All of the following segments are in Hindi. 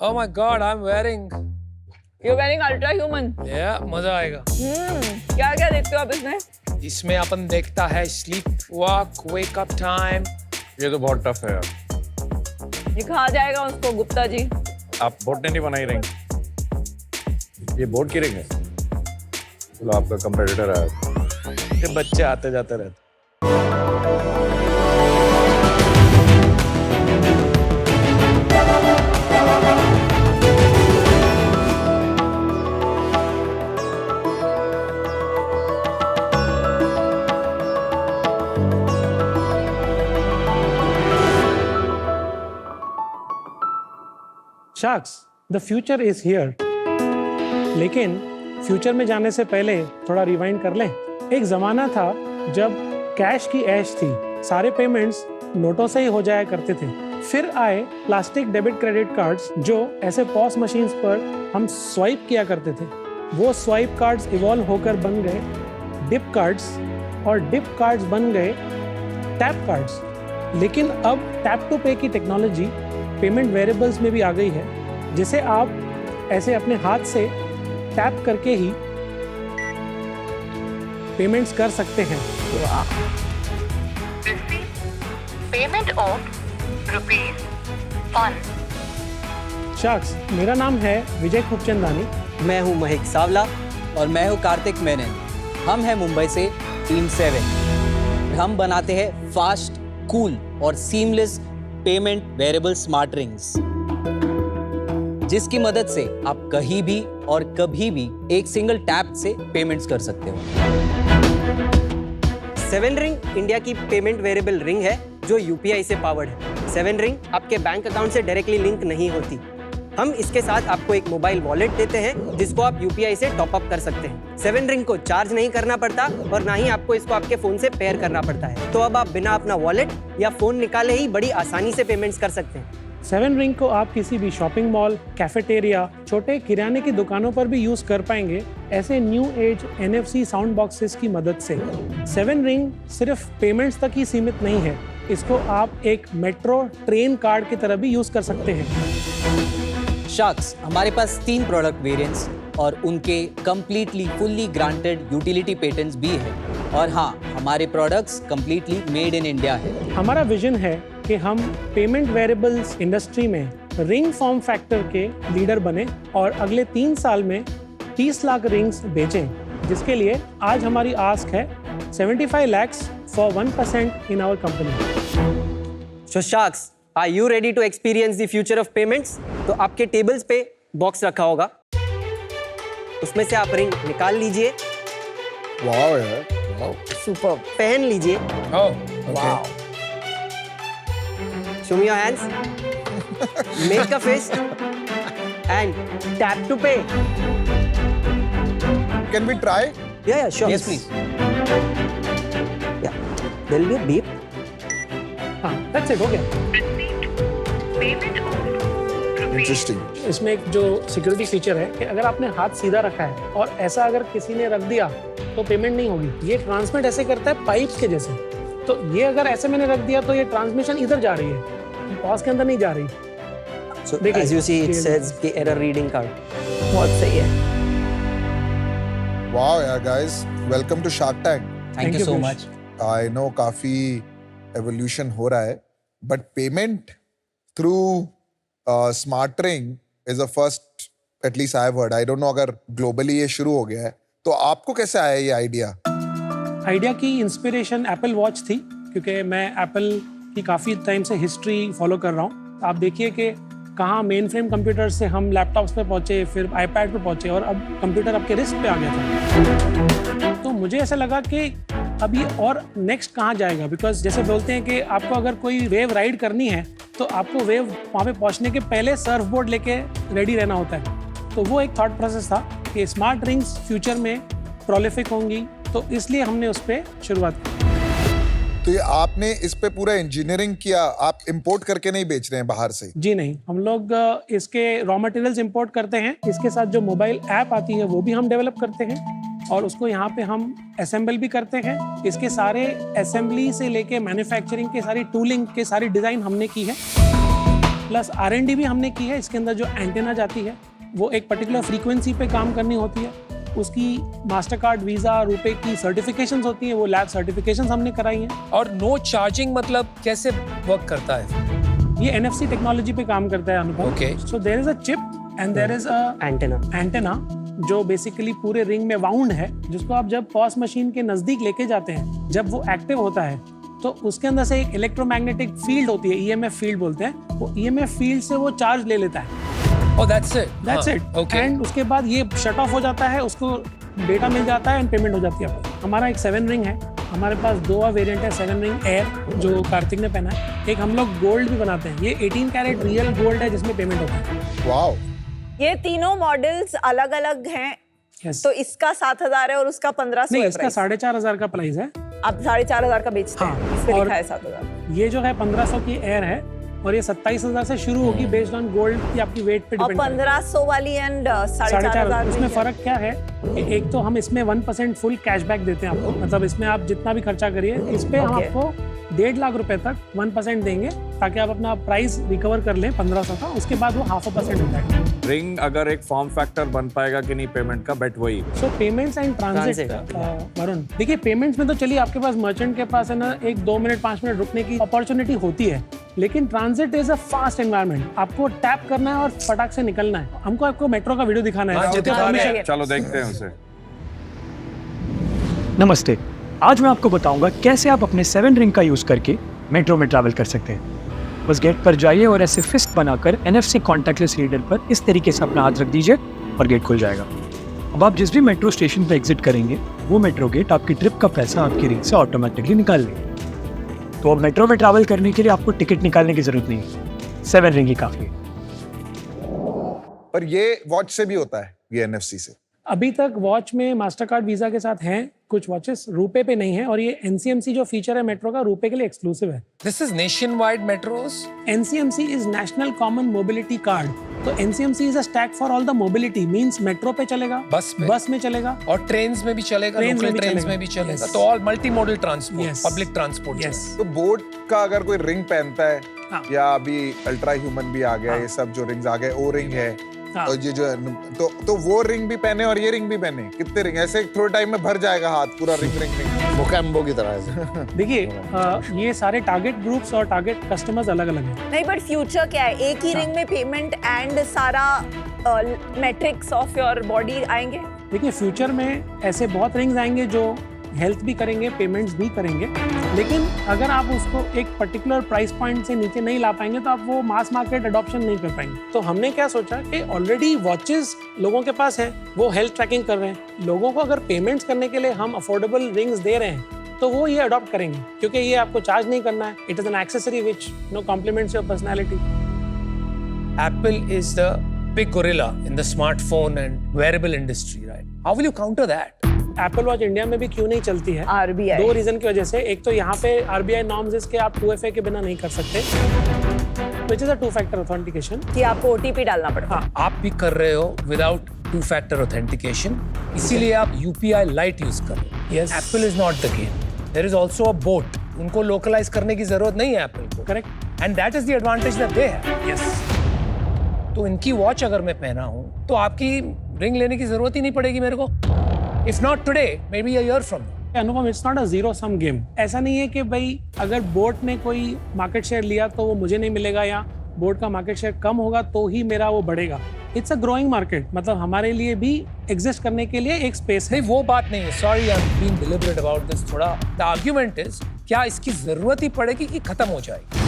Oh my God, I'm wearing. You're wearing Ultra Human. Yeah, मजा आएगा. क्या क्या देखते हो आप इसमें? इसमें अपन देखता है sleep walk, wake up time. ये तो बहुत टफ है यार. ये कहा जाएगा उसको गुप्ता जी. आप बोट ने नहीं बनाई रिंग. ये बोट की रिंग है. चलो आपका कंपेटिटर आया. ये बच्चे आते जाते रहते. Sharks, the future is here. लेकिन फ्यूचर में जाने से पहले थोड़ा रिवाइंड कर लें. एक जमाना था जब कैश की ऐश थी. सारे पेमेंट्स नोटों से ही हो जाया करते थे. फिर आए प्लास्टिक डेबिट क्रेडिट कार्ड्स जो ऐसे पॉस मशीन्स पर हम स्वाइप किया करते थे. वो स्वाइप कार्ड्स इवॉल्व होकर बन गए डिप कार्ड्स और डिप कार्ड्स बन गए टैप कार्ड्स. लेकिन अब टैप टू पे की टेक्नोलॉजी पेमेंट वेरिएबल्स में भी आ गई है, जिसे आप ऐसे अपने हाथ से टैप करके ही पेमेंट्स कर सकते हैं. Payment of ₹1. शार्क्स, मेरा नाम है विजय खूबचंदानी. मैं हूं महक सावला. और मैं हूं कार्तिक मेनन. हम हैं मुंबई से टीम 7. हम बनाते हैं फास्ट, कूल और seamless payment variable smart rings, जिसकी मदद से आप कहीं भी और कभी भी एक सिंगल टैप से पेमेंट्स कर सकते हो. 7 रिंग इंडिया की पेमेंट वेरिएबल रिंग है जो यूपीआई से पावर्ड है. 7 रिंग आपके बैंक अकाउंट से डायरेक्टली लिंक नहीं होती. हम इसके साथ आपको एक मोबाइल वॉलेट देते हैं जिसको आप यूपीआई से टॉप अप कर सकते हैं. 7 रिंग को चार्ज नहीं करना पड़ता और ना ही आपको इसको आपके फोन से पेयर करना पड़ता है. तो अब आप बिना अपना वॉलेट या फोन निकाले ही बड़ी आसानी से पेमेंट्स कर सकते हैं. 7 रिंग को आप किसी भी शॉपिंग मॉल, कैफेटेरिया, छोटे किराने की दुकानों पर भी यूज कर पाएंगे ऐसे new age NFC sound boxes की मदद से. 7 रिंग सिर्फ पेमेंट्स तक ही सीमित नहीं है. इसको आप एक मेट्रो ट्रेन कार्ड की तरह भी यूज कर सकते हैं. शार्क्स, हमारे पास 3 प्रोडक्ट वेरिएंट्स और उनके completely fully granted utility patents भी हैं. और हाँ, हमारे products completely made in India है. हमारा विजन है कि हम पेमेंट वेरिएबल्स इंडस्ट्री में रिंग फॉर्म फैक्टर के लीडर बने और अगले 3 साल में 30 लाख रिंग्स बेचें, जिसके लिए आज हमारी आस्क है 75 lakhs for 1% in our company. So sharks, are you ready to experience the future of payments? तो आपके टेबल्स पे बॉक्स रखा होगा, उसमें से आप रिंग निकाल लीजिए. वाओ यार. वाओ. सुपर. पहन लीजिए. Oh, wow. Show me your hands. Make a fist and tap to pay. Can we try? Yeah, sure. Yes, please. Yeah. There will be a beep. हाँ, that's it, हो गया. Interesting. इसमें एक जो सिक्योरिटी फीचर है कि अगर आपने हाथ सीधा रखा है और ऐसा अगर किसी ने रख दिया तो पेमेंट नहीं होगी. ये ट्रांसमिट ऐसे करता है पाइप के जैसे. तो ये अगर ऐसे मैंने रख दिया तो ये ट्रांसमिशन इधर जा रही है, पॉज के अंदर नहीं जा रही. So as you see, it says कि error reading card. बहुत सही है. Wow, yeah, guys. Welcome to Shark Tank. Thank you so Krish. much. I know काफी evolution हो रहा है, but payment through smart ring is the first, at least I've heard. I don't know अगर globally ये शुरू हो गया है. तो आपको कैसे आया ये आइडिया? आइडिया की इंस्पिरेशन एप्पल वॉच थी, क्योंकि मैं एप्पल की काफ़ी टाइम से हिस्ट्री फॉलो कर रहा हूँ. आप देखिए कि कहाँ मेन फ्रेम कंप्यूटर से हम लैपटॉप्स पे पहुँचे, फिर आईपैड पे पहुँचे और अब कंप्यूटर आपके रिस्ट पे आ गया था. तो मुझे ऐसा लगा कि अब ये और नेक्स्ट कहाँ जाएगा, बिकॉज जैसे बोलते हैं कि आपको अगर कोई वेव राइड करनी है तो आपको वेव वहाँ पे पहुँचने के पहले सर्फ बोर्ड लेके रेडी रहना होता है. तो वो एक थॉट प्रोसेस था कि स्मार्ट रिंग्स फ्यूचर में प्रोलिफिक होंगी, तो इसलिए हमने उस पर शुरुआत की. तो ये आपने इस पे पूरा इंजीनियरिंग किया, आप इंपोर्ट करके नहीं बेच रहे हैं बाहर से? जी नहीं, हम लोग इसके रॉ मटेरियल्स इंपोर्ट करते हैं. इसके साथ जो मोबाइल ऐप आती है वो भी हम डेवलप करते हैं और उसको यहाँ पे हम असेंबल भी करते हैं. इसके सारे असेंबली से लेके मैन्युफैक्चरिंग के सारी टूलिंग के सारी डिजाइन हमने की है. प्लस R&D भी हमने की है। इसके अंदर जो एंटेना जाती है वो एक पर्टिकुलर फ्रीक्वेंसी पे काम करनी होती है, उसकी मास्टर कार्ड, वीज़ा, रुपए की सर्टिफिकेशंस होती हैं, वो लैब सर्टिफिकेशंस हमने कराई हैं। और नो चार्जिंग मतलब कैसे वर्क करता है? ये NFC टेक्नोलॉजी पे काम करता है अनुभव। Okay. So there is a chip and there is a antenna जो बेसिकली पूरे रिंग में वाउंड है, जिसको आप जब पॉस मशीन के नजदीक लेके जाते हैं, जब वो एक्टिव होता है तो उसके अंदर से एक इलेक्ट्रोमैग्नेटिक फील्ड होती है, EMF फील्ड बोलते हैं, वो EMF फील्ड से वो चार्ज ले लेता है। Oh, that's it. That's it. Okay. And उसके बाद ये शट ऑफ हो जाता है, उसको डेटा मिल जाता है एंड पेमेंट हो जाती है आपको। हमारा एक 7 रिंग है, हमारे पास 2 वेरिएंट है, 7 रिंग एयर जो कार्तिक ने पहना है, एक हम लोग गोल्ड भी बनाते हैं। ये 18 कैरेट रियल गोल्ड है जिसमें पेमेंट होता है। वाओ, ये तीनों मॉडल्स अलग अलग हैं। Yes. तो इसका 7,000 है और उसका 1,500 नहीं, है इसका प्राइस। 4,500 का प्राइस है। आप 4,500 का बेचते हैं, हाँ, इस पे और लिखा है 7,000। ये जो है 1,500 की एयर है और ये 27,000 से शुरू होगी बेस्ड ऑन गोल्ड की आपकी वेट पे और डिपेंड करता है। 1,500 वाली एंड 4,500 4,500 उसमें फर्क क्या है कि एक तो हम इसमें 1% फुल कैशबैक देते हैं आपको, मतलब इसमें आप जितना भी खर्चा करिए इस पे हम Okay. आपको 1.5 लाख रुपए तक 1% देंगे ताकि आप अपना प्राइस रिकवर कर लें 1,500 का, उसके बाद वो 0.5% होता है। रिंग अगर एक फॉर्म फैक्टर बन पाएगा कि नहीं पेमेंट का, बेट वही। सो पेमेंट्स एंड ट्रांजिट वरुण, देखिए पेमेंट्स में तो चलिए आपके पास मर्चेंट के पास है ना, एक 2 मिनट 5 मिनट रुकने की अपॉर्चुनिटी होती है, लेकिन transit is a fast environment. आपको टैप करना है और फटाक से निकलना है। हमको आपको मेट्रो का वीडियो दिखाना हाँ, है। जो दिखा रहे हैं। चलो देखते हैं उसे। नमस्ते, आज मैं आपको बताऊंगा कैसे आप अपने 7 रिंग का यूज़ करके मेट्रो में ट्रैवल कर सकते हैं। बस गेट पर जाइए और ऐसे फिस्ट बनाकर NFC कॉन्टैक्टलेस रीडर पर इस तरीके से अपना हाथ रख दीजिए और गेट खुल जाएगा। अब आप जिस भी मेट्रो स्टेशन पर एग्जिट करेंगे वो मेट्रो गेट आपकी ट्रिप का पैसा आपकी रिंग से ऑटोमेटिकली निकाल लेंगे। तो अब मेट्रो में ट्रैवल करने के लिए आपको टिकट निकालने की जरूरत नहीं है, 7 रिंग ही काफ़ी है। पर ये वॉच से भी होता है, ये NFC से? अभी तक वॉच में मास्टर कार्ड वीजा के साथ हैं कुछ वॉचेस, रुपए पे नहीं है, और ये NCMC जो फीचर है मेट्रो का रुपए के लिए एक्सक्लूसिव है। This is nationwide metros. NCMC is national common mobility card. तो NCMC is a stack for all the mobility, means metro पे चलेगा, बस में चलेगा और ट्रेन्स में भी चलेगा, Trains लोकल में भी ट्रेन्स चलेगा। में भी चलेगा। Yes. तो all multi modal transport, Yes. Public transport. Yes. तो बोट का अगर कोई रिंग पहनता है, हाँ। या अभी अल्ट्रा ह्यूमन भी आ गया, हाँ। ये सब जो रिंग्स आ गए, ओ रिंग है, हाँ। और ये जो तो वो रिंग भी पहने और ये रिंग भी पहने, कितने रिंग? ऐसे थोड़े टाइम में भर जाएगा हाथ पूरा रिंग मोकैम्बो की तरह से। देखिए ये सारे टारगेट ग्रुप्स और टारगेट कस्टमर्स अलग अलग हैं। नहीं, बट फ्यूचर क्या है? एक ही रिंग में पेमेंट एंड सारा मैट्रिक्स ऑफ योर बॉडी आएंगे। देखिए फ्यूचर में ऐसे बहुत रिंग्स आएंगे जो हेल्थ भी करेंगे, पेमेंट्स भी करेंगे, लेकिन अगर आप उसको एक पर्टिकुलर प्राइस पॉइंट से नीचे नहीं ला पाएंगे तो आप वो मास मार्केट अडॉप्शन नहीं कर पाएंगे। तो हमने क्या सोचा कि ऑलरेडी वॉचेस लोगों के पास है, वो हेल्थ ट्रैकिंग कर रहे हैं, लोगों को अगर पेमेंट्स करने के लिए हम अफोर्डेबल रिंग्स दे रहे हैं तो वो ये अडॉप्ट करेंगे, क्योंकि ये आपको चार्ज नहीं करना है। It is an accessory which complements your personality. Apple is the big gorilla in the smartphone and wearable industry, right? How will you counter that? Apple watch India में भी क्यों नहीं चलती है? RBI 2 रीजन की वजह से। एक तो यहाँ पे RBI नॉर्म्स इसके आप 2FA के बिना नहीं कर सकते, which is a 2-factor authentication। कि आपको OTP डालना पड़ता है। हाँ, आप भी कर रहे हो विदाउट 2-factor authentication, इसीलिए आप UPI Lite यूज कर रहे हो। Yes. Apple is not the game. There is also a boat. उनको लोकलाइज करने की जरूरत नहीं है Apple को। Correct. And that is the advantage that they have. Yes. तो इनकी वॉच अगर मैं पहना हूँ तो आपकी रिंग लेने की जरूरत ही नहीं पड़ेगी मेरे को। If not today, maybe a year from now. Anupam, it's not a zero sum game. ऐसा नहीं है कि भाई अगर बोट ने कोई मार्केट शेयर लिया तो वो मुझे नहीं मिलेगा, या बोट का मार्केट शेयर कम होगा तो ही मेरा वो बढ़ेगा। इट्स अ ग्रोइंग मार्केट, मतलब हमारे लिए भी एग्जिस्ट करने के लिए एक स्पेस है। नहीं, वो बात नहीं है। Sorry, I am being deliberate about this. थोड़ा द आर्ग्यूमेंट इज, क्या इसकी जरूरत ही पड़ेगी कि खत्म हो जाएगी?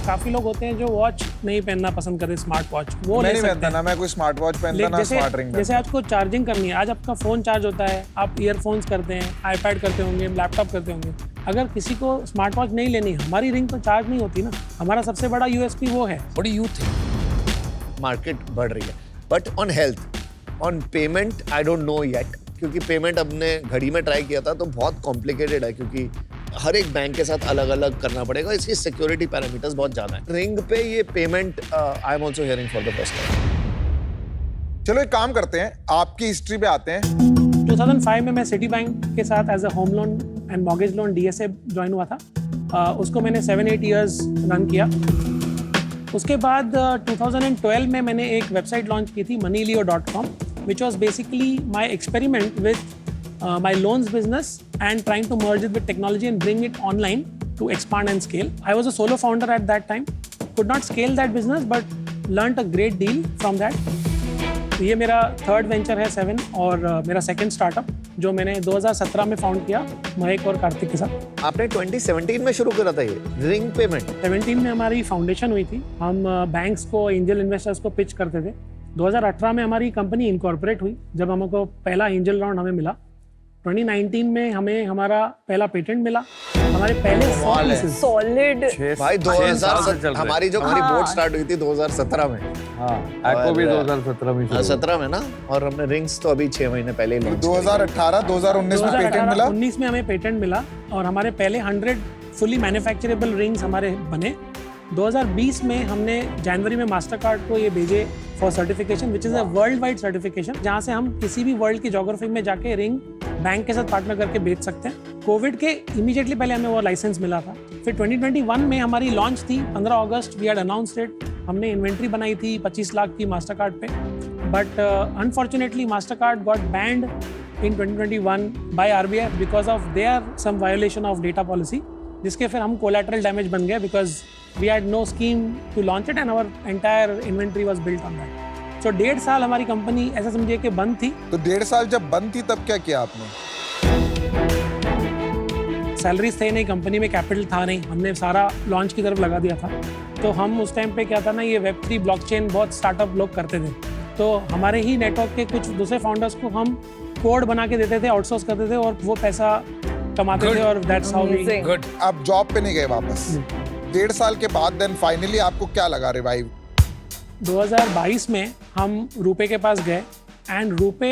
काफी लोग होते हैं जो वॉच नहीं पहनना पसंद करते, स्मार्ट वॉच वो मैं ले नहीं सकते पहनता हैं। ना, मैं कोई स्मार्ट वॉच पहनता ना जैसे स्मार्ट रिंग जैसे आपको चार्जिंग करनी है, आज आपका फोन चार्ज होता है, आप ईयरफोन्स करते हैं, आईपैड करते होंगे, लैपटॉप करते होंगे। अगर किसी को स्मार्ट वॉच नहीं लेनी, हमारी रिंग तो चार्ज नहीं होती ना। हमारा सबसे बड़ा USP वो है। What do you think? Market बढ़ रही है, but on health, on payment I don't know yet, क्योंकि पेमेंट हमने घड़ी में ट्राई किया था तो बहुत कॉम्प्लिकेटेड है, क्योंकि हर एक बैंक के साथ अलग अलग करना पड़ेगा, इसकी सिक्योरिटी पैरामीटर्स बहुत ज्यादा है। रिंग पे ये payment I am also hearing for the first time. चलो एक काम करते हैं, आपकी हिस्ट्री पे आते हैं। 2005 में मैं सिटी बैंक के साथ as a home loan and mortgage loan DSA join हुआ था। उसको मैंने 7-8 ईयर्स रन किया। उसके बाद 2012 में मैंने एक वेबसाइट लॉन्च की थी moneyleo.com, which was basically my experiment with my loans business and trying to merge it with technology and bring it online to expand and scale. I was a solo founder at that time, could not scale that business but learned a great deal from that. ये मेरा थर्ड वेंचर है 7 और मेरा सेकंड स्टार्टअप जो मैंने 2017 में फाउंड किया मयंक और कार्तिक के साथ। आपने 2017 में शुरू करा था ये रिंग पेमेंट? 17 में हमारी फाउंडेशन हुई थी, हम बैंक्स को, एंजल इन्वेस्टर्स को पिच करते थे। 2018 में हमारी कंपनी इनकॉर्पोरेट हुई जब हमको पहला एंजल राउंड हमें मिला। 2019 में हमें हमारा पहला पेटेंट मिला। हमारे पहले सॉलिड भाई 2000 हमारी जो हमारी बोर्ड स्टार्ट हुई थी 2017 में। हाँ, एक्को भी 2017 में शुरू 17 में ना, और हमने रिंग्स तो अभी 6 महीने पहले ही लॉन्च 2018 2019 में पेटेंट मिला। 19 में हमें पेटेंट मिला और हमारे पहले 100 फुली मैन्युफैक्चरेबल रिंग्स हमारे बने। 2020 में हमने जनवरी में मास्टरकार्ड को ये भेजे for certification, which is a world wide certification, जहाँ से हम किसी भी वर्ल्ड की ज्योग्राफी में जाके रिंग बैंक के साथ पार्टनर करके बेच सकते हैं। कोविड के इमीडिएटली पहले हमें वो लाइसेंस मिला था। फिर 2021 में हमारी लॉन्च थी 15 अगस्त, वी हैड अनाउंस्ड इट। हमने इन्वेंट्री बनाई थी 25 लाख की मास्टरकार्ड पे, but unfortunately Mastercard got banned in 2021 by RBI because of their some violation of data policy, जिसके फिर हम कोलैटरल डैमेज बन गए because we had no scheme to launch it and our entire inventory was built on that. So 1.5 साल हमारी कंपनी ऐसा समझिए कि बंद थी। तो 1.5 साल जब बंद थी तब क्या किया आपने? सैलरीज थे नहीं, कंपनी में कैपिटल था नहीं, हमने सारा लॉन्च की तरफ लगा दिया था। तो हम उस टाइम पे क्या था ना, ये Web3 ब्लॉकचेन बहुत स्टार्टअप लोग करते थे, तो हमारे ही नेटवर्क के कुछ दूसरे फाउंडर्स को हम कोड बना के देते थे, आउटसोर्स करते थे और वो पैसा कमाते थे और दैट्स हाउ वी गुड। आप जॉब पे नहीं गए वापस? 1.5 साल के बाद देन फाइनली आपको क्या लगा रिवाइव? 2022 में हम रूपे के पास गए एंड रूपे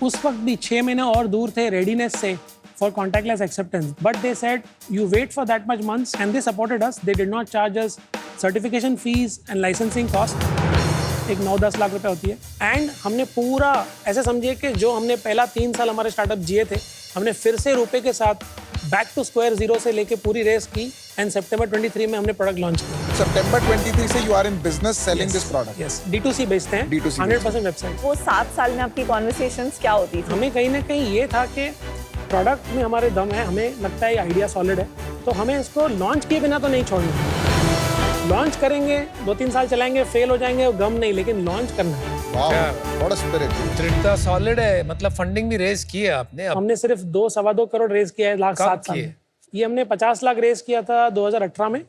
उस वक्त भी 6 महीने और दूर थे रेडीनेस से for contactless acceptance, but they said you wait for that much months and they supported us. They did not charge us certification fees and licensing cost, एक 9-10 लाख रुपए होती है। एंड हमने पूरा ऐसे समझिए कि जो हमने पहला 3 साल हमारे स्टार्टअप जिए थे, हमने फिर से रुपए के साथ बैक टू स्क्वायर जीरो से लेके पूरी रेस की एंड सितंबर 23 में हमने प्रोडक्ट लॉन्च किया। सितंबर 23 से you are in business selling this product? Yes, D2C बेचते हैं, D2C 100% वेबसाइट। वो 7 साल में आपकी कॉन्वर्सेशंस क्या होती थी? हमें कहीं ना कहीं ये था कि प्रोडक्ट में हमारे दम है, हमें लगता है ये आइडिया सॉलिड है, तो हमें इसको लॉन्च किए बिना तो नहीं छोड़ना। लॉन्च करेंगे, 2-3 साल चलाएंगे, फेल हो जाएंगे, वो गम नहीं, लेकिन लॉन्च करना है। What a spirit. दृढ़ता सॉलिड है, मतलब फंडिंग भी रेज की है आपने? हमने सिर्फ 2-2.25 करोड़ रेज किया है लास्ट 7 साल में। ये हमने 50 लाख रेज किया था 2018 में।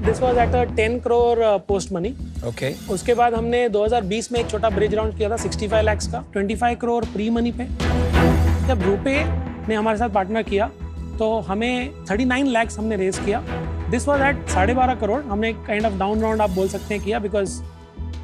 This was at a 10 crore post money. Okay. उसके बाद हमने 2020 में एक छोटा ब्रिज राउंड किया था 65 लाख का, 25 करोड़ प्री मनी पे। जब रुपे ने हमारे साथ पार्टनर किया तो हमें 39 लाख हमने रेज किया। This was at 12.5 crore. हमने काइंड ऑफ डाउन राउंड आप बोल सकते हैं किया बिकॉज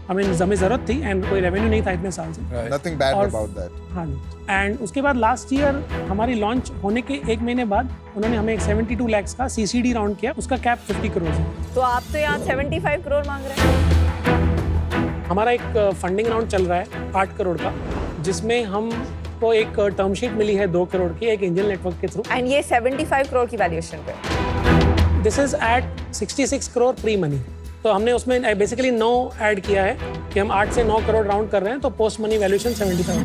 हमें जरूरत थी एंड कोई रेवेन्यू नहीं था इतने साल से। Nothing bad about that. हाँ जी। एंड उसके बाद लास्ट ईयर हमारी लॉन्च होने के 1 महीने बाद उन्होंने हमें एक 72 लाख का CCD राउंड किया, उसका कैप 50 करोड़ है। तो आप तो यहाँ 75 करोड़ मांग रहे हैं। हमारा एक फंडिंग राउंड चल रहा है 8 करोड़ का, जिसमें हमको एक टर्म शीट मिली है 2 करोड़ की एक एंजल नेटवर्क के थ्रू। एंड ये 75 करोड़ की वैल्यूएशन पे। This is at 66 crore pre money. तो हमने उसमें बेसिकली 9 ऐड किया है कि हम 8 से 9 करोड़ राउंड कर रहे हैं, तो पोस्ट मनी वैल्यूएशन 75।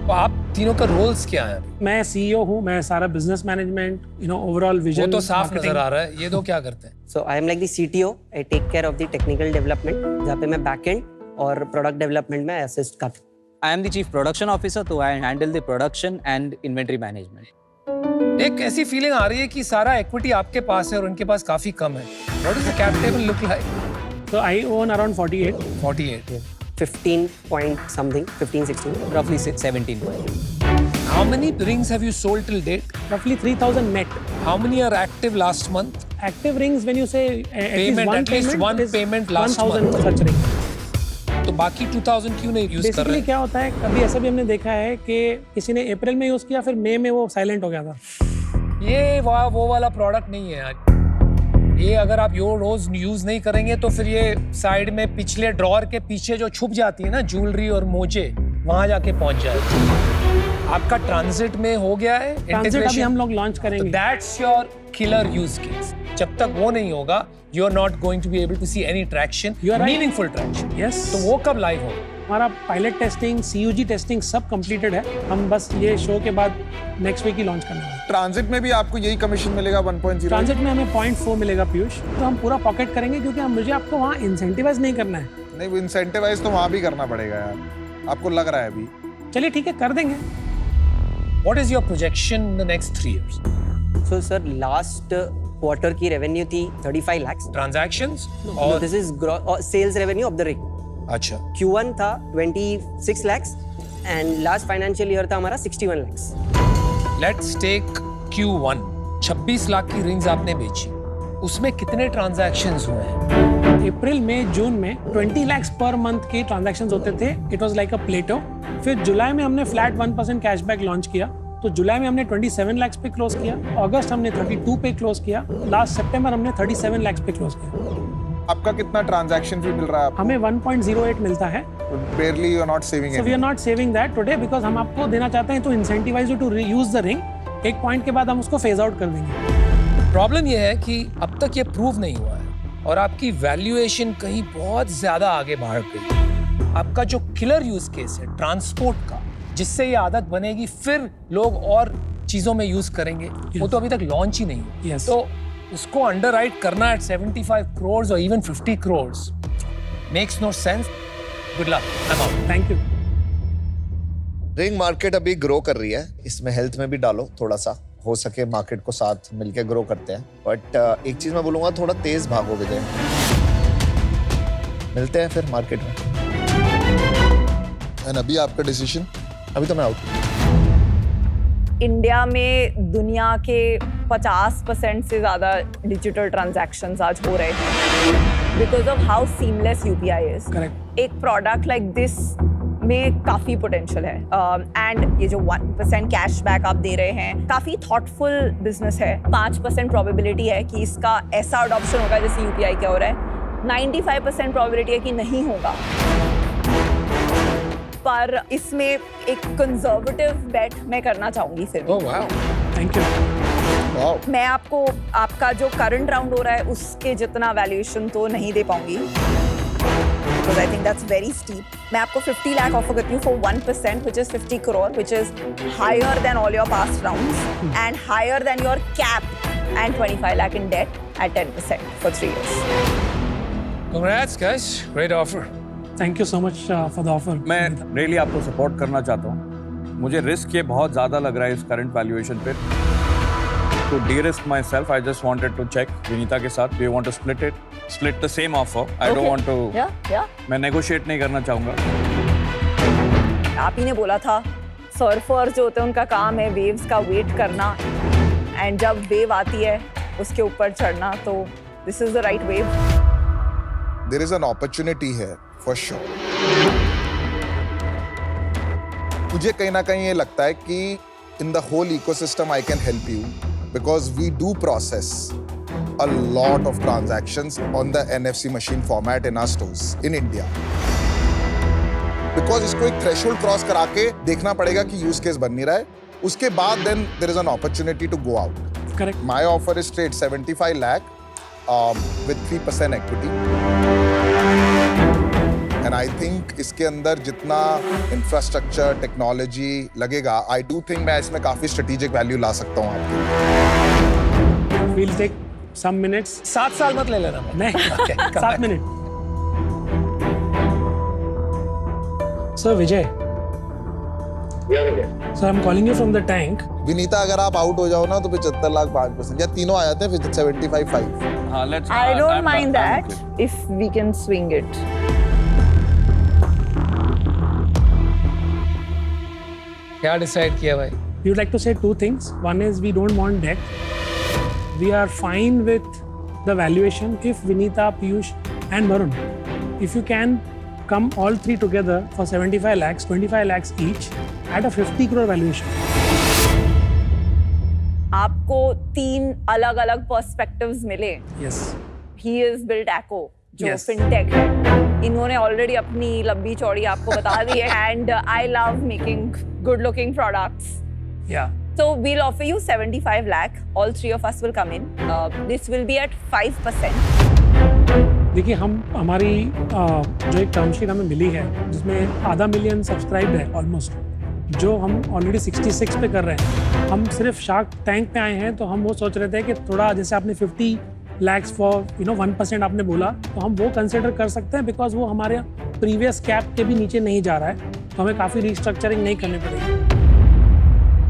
तो आप तीनों का रोल्स क्या है? मैं CEO हूँ, मैं सारा बिजनेस मैनेजमेंट, ओवरऑल विजन। वो तो साफ नजर आ रहा है, ये दो क्या करते हैं? So I am like the CTO, I take care of the technical development, जहाँ पे मैं बैक एंड और प्रोडक्ट डेवलपमेंट में असिस्ट करता हूँ। I am the chief production officer, so I handle the production and inventory management. एक ऐसी फीलिंग आ रही है कि सारा इक्विटी आपके पास है और उनके पास काफी कम है। What does the cap table look like? So I own around 48. 15 point something, 15-16. Roughly 17. How many rings have you sold till date? Roughly 3,000 net. How many are active last month? Active rings, when you say At least one is payment last 1,000 month. such rings. तो बाकी 2000 क्यों नहीं यूज कर रहे? बेसिकली क्या होता है, कभी ऐसा भी हमने देखा है कि किसी ने अप्रैल में यूज किया, फिर मई में वो साइलेंट हो गया था। ये वो वाला प्रोडक्ट नहीं है यार। ये अगर आप रोज यूज नहीं करेंगे तो फिर ये साइड में पिछले ड्रॉअर के पीछे जो छुप जाती है ना ज्वेलरी और मोजे, वहां जाके पहुंच जाए। आपका ट्रांजिट में हो गया है, ट्रांजिट अभी हम लोग लॉन्च करेंगे। That's your killer use case. जब तक वो नहीं होगा, you are not going to be able to see any traction, You are right. Meaningful traction. Yes. तो वो कब लाइव होगा? हमारा पायलट टेस्टिंग, CUG टेस्टिंग सब कंप्लीटेड है। हम बस ये शो के बाद नेक्स्ट वीक ही लॉन्च करने वाले हैं। ट्रांजिट में भी आपको यही कमीशन मिलेगा 1.0? ट्रांजिट में हमें 0.4 मिलेगा पीयूष, तो हम पूरा पॉकेट करेंगे क्योंकि मुझे आपको वहाँ इंसेंटिवाइज नहीं करना है। नहीं, वो इंसेंटिवाइज तो वहाँ भी करना पड़ेगा यार, आपको लग रहा है अभी। चलिए ठीक है, कर देंगे। What is your projection in the next 3 years? So sir last quarter की रेवेन्यू थी 35 lakhs. Transactions? और this is sales revenue of the ring. अच्छा, Q1 था 26 lakhs and last financial year था हमारा 61 lakhs. Let's take Q1। 26 lakh की रिंग्स आपने बेची, उसमें कितने ट्रांजैक्शंस हुए हैं? अप्रैल में जून में 20 lakhs पर मंथ के ट्रांजैक्शंस होते थे। इट वाज लाइक अ प्लेटो। फिर जुलाई में हमने फ्लैट 1% कैशबैक लॉन्च किया, तो जुलाई में हमने 27 lakhs पे क्लोज किया, अगस्त हमने 32 पे क्लोज किया, लास्ट सितंबर हमने 37 lakhs पे क्लोज किया। आपका कितना ट्रांजैक्शन फी मिल रहा है आपको? हमें 1.08 मिलता है। Barely you are not saving So we are anything. not saving that today because हम आपको देना चाहते हैं तो incentivise you to use the ring. एक पॉइंट के बाद हम उसको फेज आउट कर देंगे। प्रॉब्लम यह है कि अब तक ये प्रूव नहीं हुआ है और आपकी वैल्यूएशन कहीं बहुत ज्यादा आगे बढ़ गई। आपका जो किलर यूज केस है ट्रांसपोर्ट का, जिससे ये आदत बनेगी, फिर लोग और चीजों में यूज करेंगे, वो तो अभी तक लॉन्च ही नहीं हुआ। Yes. तो उसको अंडरराइट करना एट 75 crores और even 50 crores makes no sense. Good luck, I am out. Thank you. Ring market अभी ग्रो कर रही है, इसमें हेल्थ में भी डालो थोड़ा सा, हो सके मार्केट को साथ मिलके ग्रो करते हैं। बट एक चीज मैं बोलूंगा, थोड़ा तेज भागो विजय। मिलते हैं फिर मार्केट में। And अभी आपका डिसीजन? अभी तो मैं आउट। इंडिया में दुनिया के 50% से ज़्यादा डिजिटल ट्रांजैक्शंस आज हो रहे हैं because of how seamless UPI is. Correct. एक प्रोडक्ट लाइक दिस में काफ़ी पोटेंशियल है एंड ये जो 1% कैशबैक आप दे रहे हैं, काफ़ी थॉटफुल बिजनेस है। 5% प्रोबेबिलिटी है कि इसका ऐसा अडॉप्शन होगा जैसे UPI क्या हो रहा है, 95% प्रोबेबिलिटी है कि नहीं होगा। पर इसमें एक कंजर्वेटिव बेट मैं करना चाहूंगी फिर भी। Oh wow, thank you. Wow. मैं आपको आपका जो करंट राउंड हो रहा है उसके जितना वैल्यूएशन तो नहीं दे पाऊंगी because I think that's very steep. मैं आपको 50 lakh ऑफर करती हूँ for 1% which is 50 crore which is higher than all your past rounds and higher than your cap and 25 lakh in debt at 10% for 3 years. congrats guys, great offer. Thank you so much for the offer. मैं रियली आपको सपोर्ट करना चाहता हूँ। मुझे रिस्क ये बहुत ज़्यादा लग रहा है इस करंट वैल्यूएशन पे। To de-risk myself, I just wanted to check Vinita के साथ, do you want to split the same offer? I don't want to, Yeah. मैं negotiate नहीं करना चाहूँगा। आप ही ने बोला था सर्फर जो होते हैं उनका काम है वेव्स का वेट करना एंड जब वेव आती है उसके ऊपर चढ़ना, तो this is the right wave. There is an opportunity here for sure. मुझे कहीं ना कहीं ये लगता है कि in the whole ecosystem I can help you because we do process a lot of transactions on the NFC machine format in our stores in India. Because इसको एक threshold cross करा के देखना पड़ेगा कि use case बन नहीं रहा है, उसके बाद then there is an opportunity to go out. Correct. My offer is straight 75 lakh with 3% equity. And I think इसके अंदर जितना इंफ्रास्ट्रक्चर टेक्नोलॉजी लगेगा, I do think मैं इसमें काफी स्ट्रेटेजिक वैल्यू ला सकता हूँ आपके। We'll take some minutes. 7 साल मत ले लेना। नहीं, Okay, come 7 back. Minute. Sir Vijay, sir I'm calling you from the tank. Vinita, अगर आप आउट हो जाओ ना तो 75 लाख 5%, या तीनों आ जाते हैं फिर 75-5। हाँ, let's. I don't I'm- mind I'm that okay. if we can swing it. क्या डिसाइड किया भाई? We would like to say 2 things. One is we don't want debt. We are fine with the valuation if Vinita, Piyush and Varun, if you can come all 3 together for 75 lakhs, 25 lakhs each at a 50 crore valuation. आपको 3 अलग अलग पर्सपेक्टिव्स मिले। Yes. He is built Acco जो Yes. फिनटेक है। इन्होंने ऑलरेडी अपनी लंबी चौड़ी आपको बता दी है and I love making good looking products. Yeah. So we'll offer you 75 lakh. All three of us will come in. This will be at 5%. देखिए हमारी जो एक टर्म शीट हमें मिली है जिसमें आधा मिलियन सब्सक्राइब है ऑलमोस्ट, जो हम ऑलरेडी 66 पे कर रहे हैं। हम सिर्फ शार्क टैंक पे आए हैं, तो हम वो सोच रहे थे कि थोड़ा जैसे आपने 50 lakhs फॉर 1% आपने बोला, तो हम वो कंसिडर कर सकते हैं बिकॉज वो हमारे प्रीवियस कैप के भी नीचे नहीं जा रहा है, तो हमें काफ़ी रिस्ट्रक्चरिंग नहीं करनी पड़ेगी।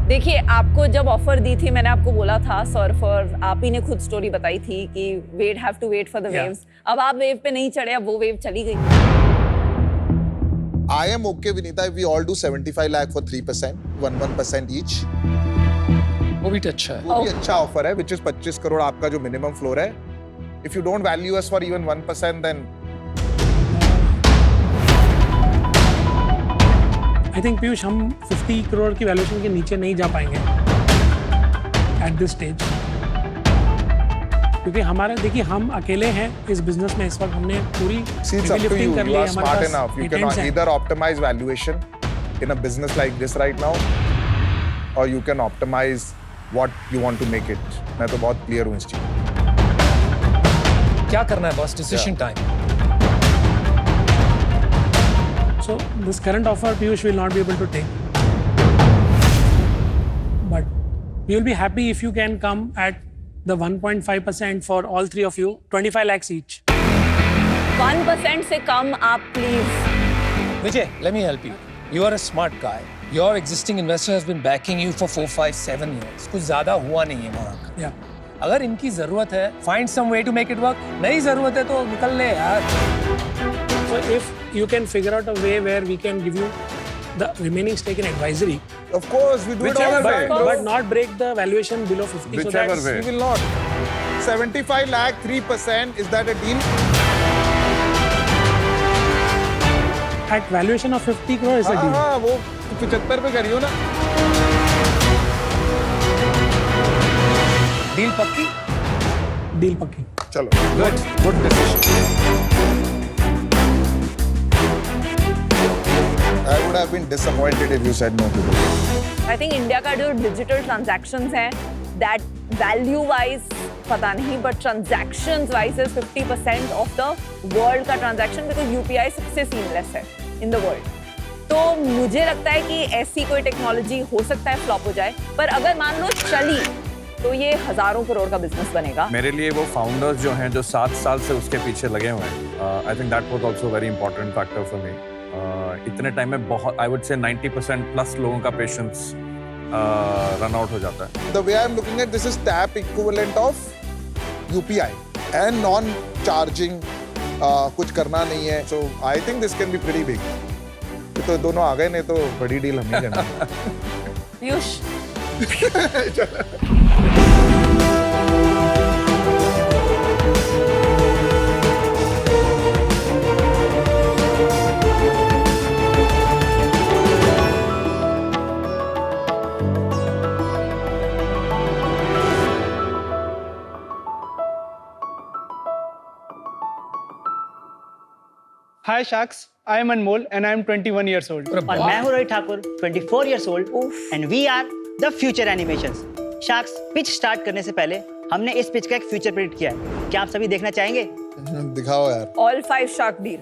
देखिए, आपको जब ऑफर दी थी मैंने आपको बोला था सर्फ, और आप ही ने खुद स्टोरी बताई थी कि wait have to wait for the waves. अब आप वेव पे नहीं चढ़े, अब वो वेव चली गई। I am okay, Vinita, if we all do 75 lakh for 3%, 1% each. वो भी अच्छा है। वो भी अच्छा ऑफर है, which is 25 करोड़ आपका जो मिनिमम फ्लोर है। If you don't value us for even 1%, then I think Piyush, हम 50 करोड़ की वैल्यूएशन के नीचे नहीं जा पाएंगे एट दिस स्टेज, क्योंकि हमारे देखिए हम अकेले हैं इस बिजनेस में इस वक्त। हमने पूरी see, it's up to you. कर ली You है, are हमारे smart pass enough. You can patents हैं। either optimize valuation in a business like this right now, or you can optimize what you want to make it. मैं तो बहुत clear हूँ इस चीज़। क्या करना है boss? Decision time. So this current offer, Piyush will not be able to take, but we will be happy if you can come at the 1.5% for all three of you, 25 lakhs each. 1% से कम आप please. Vijay, let me help you. You are a smart guy. Your existing investor has been backing you for 4, 5, 7 years. कुछ ज्यादा हुआ नहीं है वहाँ का। Yeah. अगर इनकी जरूरत है, find some way to make it work. नहीं जरूरत है तो निकल ले यार। So if you can figure out a way where we can give you the remaining stake in advisory, Of course, we do it all Whichever the way. time, bro. but not break the valuation below 50. So Whichever that's way. We will not. 75 lakh, 3%. Is that a deal? at valuation of 50 crore is a deal. हाँ, वो 75 पे करियो ना। डील पक्की? Deal पक्की। चलो, good decision. I would have been disappointed if you said no to this. I think India का जो डिजिटल ट्रांजैक्शंस हैं, दैट वैल्यू वाइज पता नहीं, but transactions wise is 50% of the world का ट्रांजैक्शन, बिकॉज यूपीआई सबसे सीमलेस है इन द वर्ल्ड। तो मुझे लगता है कि ऐसी कोई टेक्नोलॉजी हो सकता है फ्लॉप हो जाए, पर अगर मान लो चली तो ये हजारों करोड़ का बिजनेस बनेगा। मेरे लिए वो फाउंडर्स जो हैं जो 7 साल से उसके पीछे लगे हुए हैं, I think that was also very important factor for me. इतने टाइम में बहुत, आई वुड से 90% प्लस लोगों का पेशेंस रन आउट हो जाता है। The way I'm looking at this is tap equivalent of UPI and non-charging. कुछ करना नहीं है, so I think this can be pretty big. तो दोनों आ गए, नहीं तो बड़ी डील हम ही करना। Piyush, Hi Sharks, I am Anmol and I am 21 years old. और मैं हूँ Rohit Thakur, 24 years old, and we are the future animations. Sharks, pitch start करने से पहले हमने इस पिच का एक फ्यूचर प्रेडिक्ट किया है। क्या आप सभी देखना चाहेंगे? दिखाओ यार। All 5 shark deal.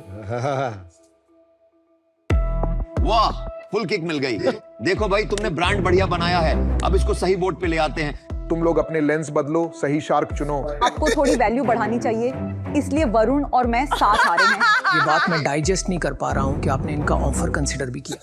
वाह, फुल किक मिल गई। देखो भाई, तुमने ब्रांड बढ़िया बनाया है, अब इसको सही बोर्ड पे ले आते हैं। तुम लोग अपने लेंस बदलो, सही शार्क चुनो। आपको थोड़ी वैल्यू बढ़ानी चाहिए, इसलिए वरुण और मैं साथ आ रहे हैं। ये बात मैं डाइजेस्ट नहीं कर पा रहा हूँ कि आपने इनका ऑफर कंसिडर भी किया।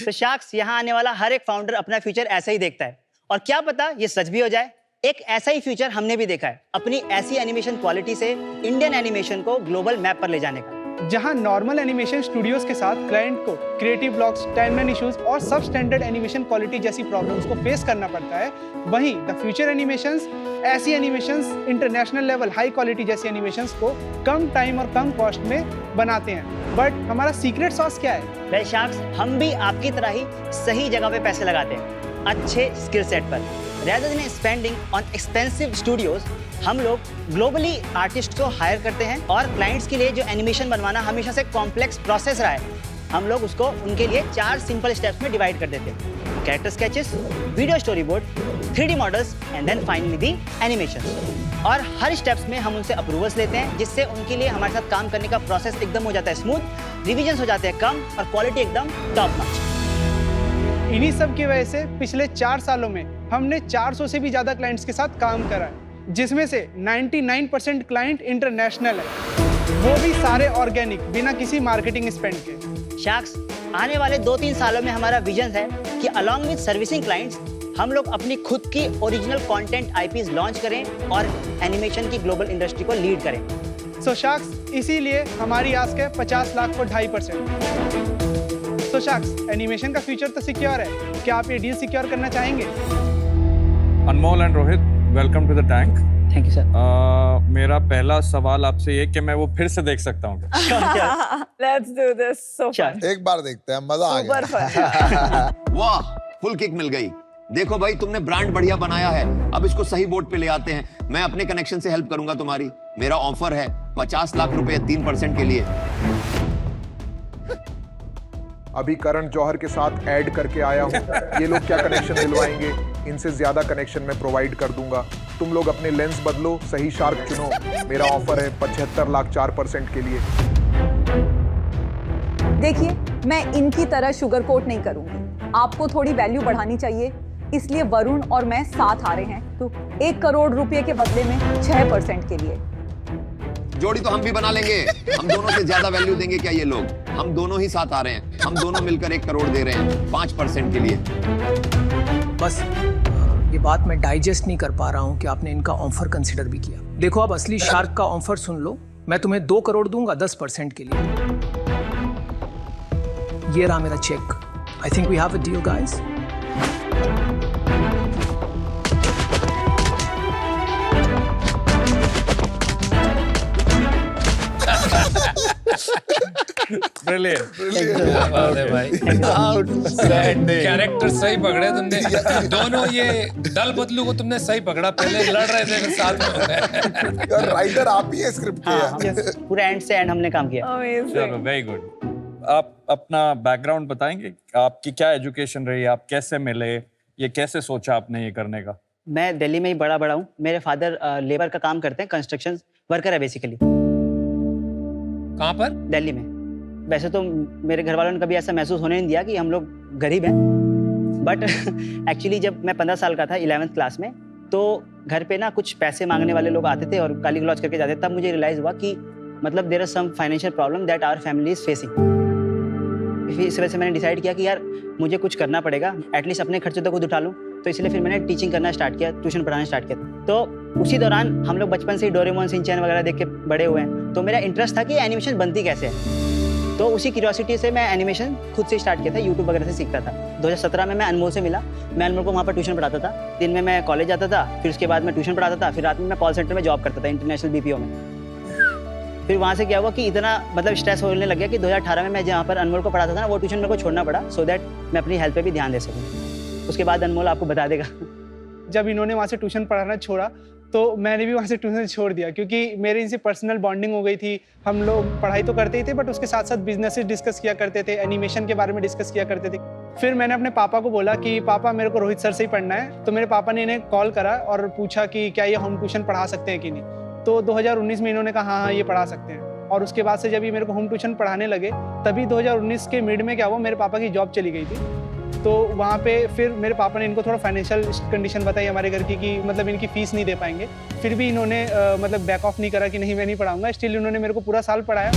तो शार्क्स, यहाँ आने वाला हर एक फाउंडर अपना फ्यूचर ऐसा ही देखता है, और क्या पता ये सच भी हो जाए। एक ऐसा ही फ्यूचर हमने भी देखा है, अपनी ऐसी एनिमेशन क्वालिटी से इंडियन एनिमेशन को ग्लोबल मैप पर ले जाने का। जहां नॉर्मल एनिमेशन स्टूडियोज के साथ क्लाइंट को क्रिएटिव ब्लॉक्स, टाइमलाइन इश्यूज और सब स्टैंडर्ड एनिमेशन क्वालिटी जैसी प्रॉब्लम्स को फेस करना पड़ता है, वहीं द फ्यूचर एनिमेशंस ऐसी animations international level high quality जैसी एनिमेशंस को कम टाइम और कम कॉस्ट में बनाते हैं। बट हमारा सीक्रेट सॉस क्या है? वेल शार्क्स, हम भी आपकी तरह ही सही जगह पे पैसे लगाते हैं। अच्छे स्किल सेट पर। Rather than spending on expensive studios, हम लोग ग्लोबली आर्टिस्ट को हायर करते हैं और क्लाइंट्स के लिए जो एनिमेशन बनवाना हमेशा से कॉम्प्लेक्स प्रोसेस रहा है, हम लोग उसको उनके लिए 4 सिंपल स्टेप्स में डिवाइड कर देते हैं। Character sketches, video story board, 3D models and then finally the animation. और हर स्टेप्स में हम उनसे अप्रूवल्स लेते हैं, जिससे उनके लिए हमारे साथ काम करने का प्रोसेस एकदम हो जाता है स्मूथ, रिविजन्स हो जाते हैं कम और क्वालिटी एकदम टॉप नॉच। इन्हीं सब की वजह से पिछले 4 सालों में हमने 400 से भी ज्यादा क्लाइंट्स के साथ काम करा है, जिसमें से 99% क्लाइंट इंटरनेशनल है, वो भी सारे ऑर्गेनिक, बिना किसी मार्केटिंग स्पेंड के। शार्क्स, आने वाले 2-3 सालों में हमारा विजन है कि अलॉन्ग विद सर्विसिंग क्लाइंट्स हम लोग अपनी खुद की ओरिजिनल कंटेंट आईपीज लॉन्च करें और एनिमेशन की ग्लोबल इंडस्ट्री को लीड करें। सो शार्क्स, इसीलिए हमारी आस्क है 50 लाख for 2.5%। तो शार्क्स, एनिमेशन का फ्यूचर तो सिक्योर है, क्या आप ये डील सिक्योर करना चाहेंगे? Anmol and Rohit, welcome to the tank. Thank you sir. मेरा पहला सवाल आपसे ये कि मैं वो फिर से देख सकता हूँ? Let's do this. So fun. एक बार देखते हैं, मजा आ गया। Super fun. वाह, फुल किक मिल गई। देखो भाई, तुमने ब्रांड बढ़िया बनाया है, अब इसको सही बोर्ड पे ले आते हैं। मैं अपने कनेक्शन से हेल्प करूंगा तुम्हारी। मेरा ऑफर है 50 लाख रुपए 3% के लिए। अभी करण जौहर के साथ ऐड करके आया हूँ। ये लोग क्या कनेक्शन दिलवाएंगे, इनसे ज्यादा कनेक्शन मैं प्रोवाइड कर दूंगा। तुम लोग अपने लेंस बदलो, सही शार्क चुनो। मेरा ऑफर है 75 लाख 4% के लिए। देखिए, मैं इनकी तरह शुगर कोट नहीं करूंगी, आपको थोड़ी वैल्यू बढ़ानी चाहिए, इसलिए वरुण और मैं साथ आ रहे हैं, तो 1 करोड़ रुपए के बदले में 6% के लिए। जोड़ी तो हम भी बना लेंगे, हम दोनों से ज्यादा वैल्यू देंगे क्या ये लोग? हम दोनों ही साथ आ रहे हैं, हम दोनों मिलकर 1 करोड़ दे रहे हैं 5% के लिए। बस ये बात मैं डाइजेस्ट नहीं कर पा रहा हूँ कि आपने इनका ऑफर कंसिडर भी किया। देखो, अब असली शार्क का ऑफर सुन लो। मैं तुम्हें 2 करोड़ दूंगा 10% के लिए। ये रहा मेरा cheque. I think we have a deal guys. Character सही पकड़े तुमने दोनों। ये दल बदलू को तुमने सही पकड़ा, पहले लड़ रहे थे फिर साथ में हो गए। राइटर आप ही है स्क्रिप्ट के। पूरा एंड से एंड हमने काम किया। चलो, वेरी गुड। आप अपना बैकग्राउंड बताएंगे, आपकी क्या एजुकेशन रही, आप कैसे मिले, ये कैसे सोचा आपने ये करने का? मैं दिल्ली में ही बड़ा हूँ। मेरे फादर लेबर का काम करते हैं, कंस्ट्रक्शन वर्कर है बेसिकली। कहाँ पर? दिल्ली में। वैसे तो मेरे घर वालों ने कभी ऐसा महसूस होने नहीं दिया कि हम लोग गरीब हैं, बट एक्चुअली जब मैं 15 साल का था 11th क्लास में, तो घर पे ना कुछ पैसे मांगने वाले लोग आते थे और गाली गलौज करके जाते थे। तब मुझे रियलाइज हुआ कि मतलब there are some financial problem that our family is facing. इस वजह से मैंने डिसाइड किया कि यार मुझे कुछ करना पड़ेगा, एटलीस्ट अपने खर्चे तो खुद उठा लूँ। तो इसलिए फिर मैंने टीचिंग करना स्टार्ट किया, ट्यूशन पढ़ाना स्टार्ट किया। तो उसी दौरान हम लोग बचपन से ही डोरेमोन, शिनचैन वगैरह देख के बड़े हुए हैं, तो मेरा इंटरेस्ट था कि एनिमेशन बनती कैसे है। तो उसी क्यूरियोसिटी से मैं एनिमेशन खुद से स्टार्ट किया था, यूट्यूब वगैरह से सीखता था। 2017 में मैं अनमोल से मिला। मैं अनमोल को वहाँ पर ट्यूशन पढ़ाता था। दिन में मैं कॉलेज जाता था, फिर उसके बाद मैं ट्यूशन पढ़ाता था, फिर रात में मैं कॉल सेंटर में जॉब करता था, इंटरनेशनल बीपीओ में। फिर वहाँ से क्या हुआ कि इतना मतलब स्ट्रेस होने लग गया कि 2018 में मैं जहाँ पर अनमोल को पढ़ाता था ना, वो ट्यूशन मेरे को छोड़ना पड़ा, सो दैट मैं अपनी हेल्थ पे भी ध्यान दे सकूँ। उसके बाद अनमोल आपको बता देगा। जब इन्होंने वहाँ से ट्यूशन पढ़ाना छोड़ा, तो मैंने भी वहाँ से ट्यूशन छोड़ दिया, क्योंकि मेरी इनसे पर्सनल बॉन्डिंग हो गई थी। हम लोग पढ़ाई तो करते ही थे, बट उसके साथ साथ बिजनेसेस डिस्कस किया करते थे, एनिमेशन के बारे में डिस्कस किया करते थे। फिर मैंने अपने पापा को बोला कि पापा, मेरे को रोहित सर से ही पढ़ना है। तो मेरे पापा ने इन्हें कॉल करा और पूछा कि क्या ये होम ट्यूशन पढ़ा सकते हैं कि नहीं। तो 2019 में इन्होंने कहा हाँ ये पढ़ा सकते हैं। और उसके बाद से जब ये मेरे को होम ट्यूशन पढ़ाने लगे, तभी 2019 के मिड में क्या हुआ, मेरे पापा की जॉब चली गई थी। तो वहाँ पे फिर मेरे पापा ने इनको थोड़ा फाइनेंशियल कंडीशन बताई हमारे घर की कि मतलब इनकी फीस नहीं दे पाएंगे। फिर भी इन्होंने मतलब बैक ऑफ नहीं करा कि नहीं मैं नहीं पढ़ाऊंगा। स्टिल इन्होंने मेरे को पूरा साल पढ़ाया।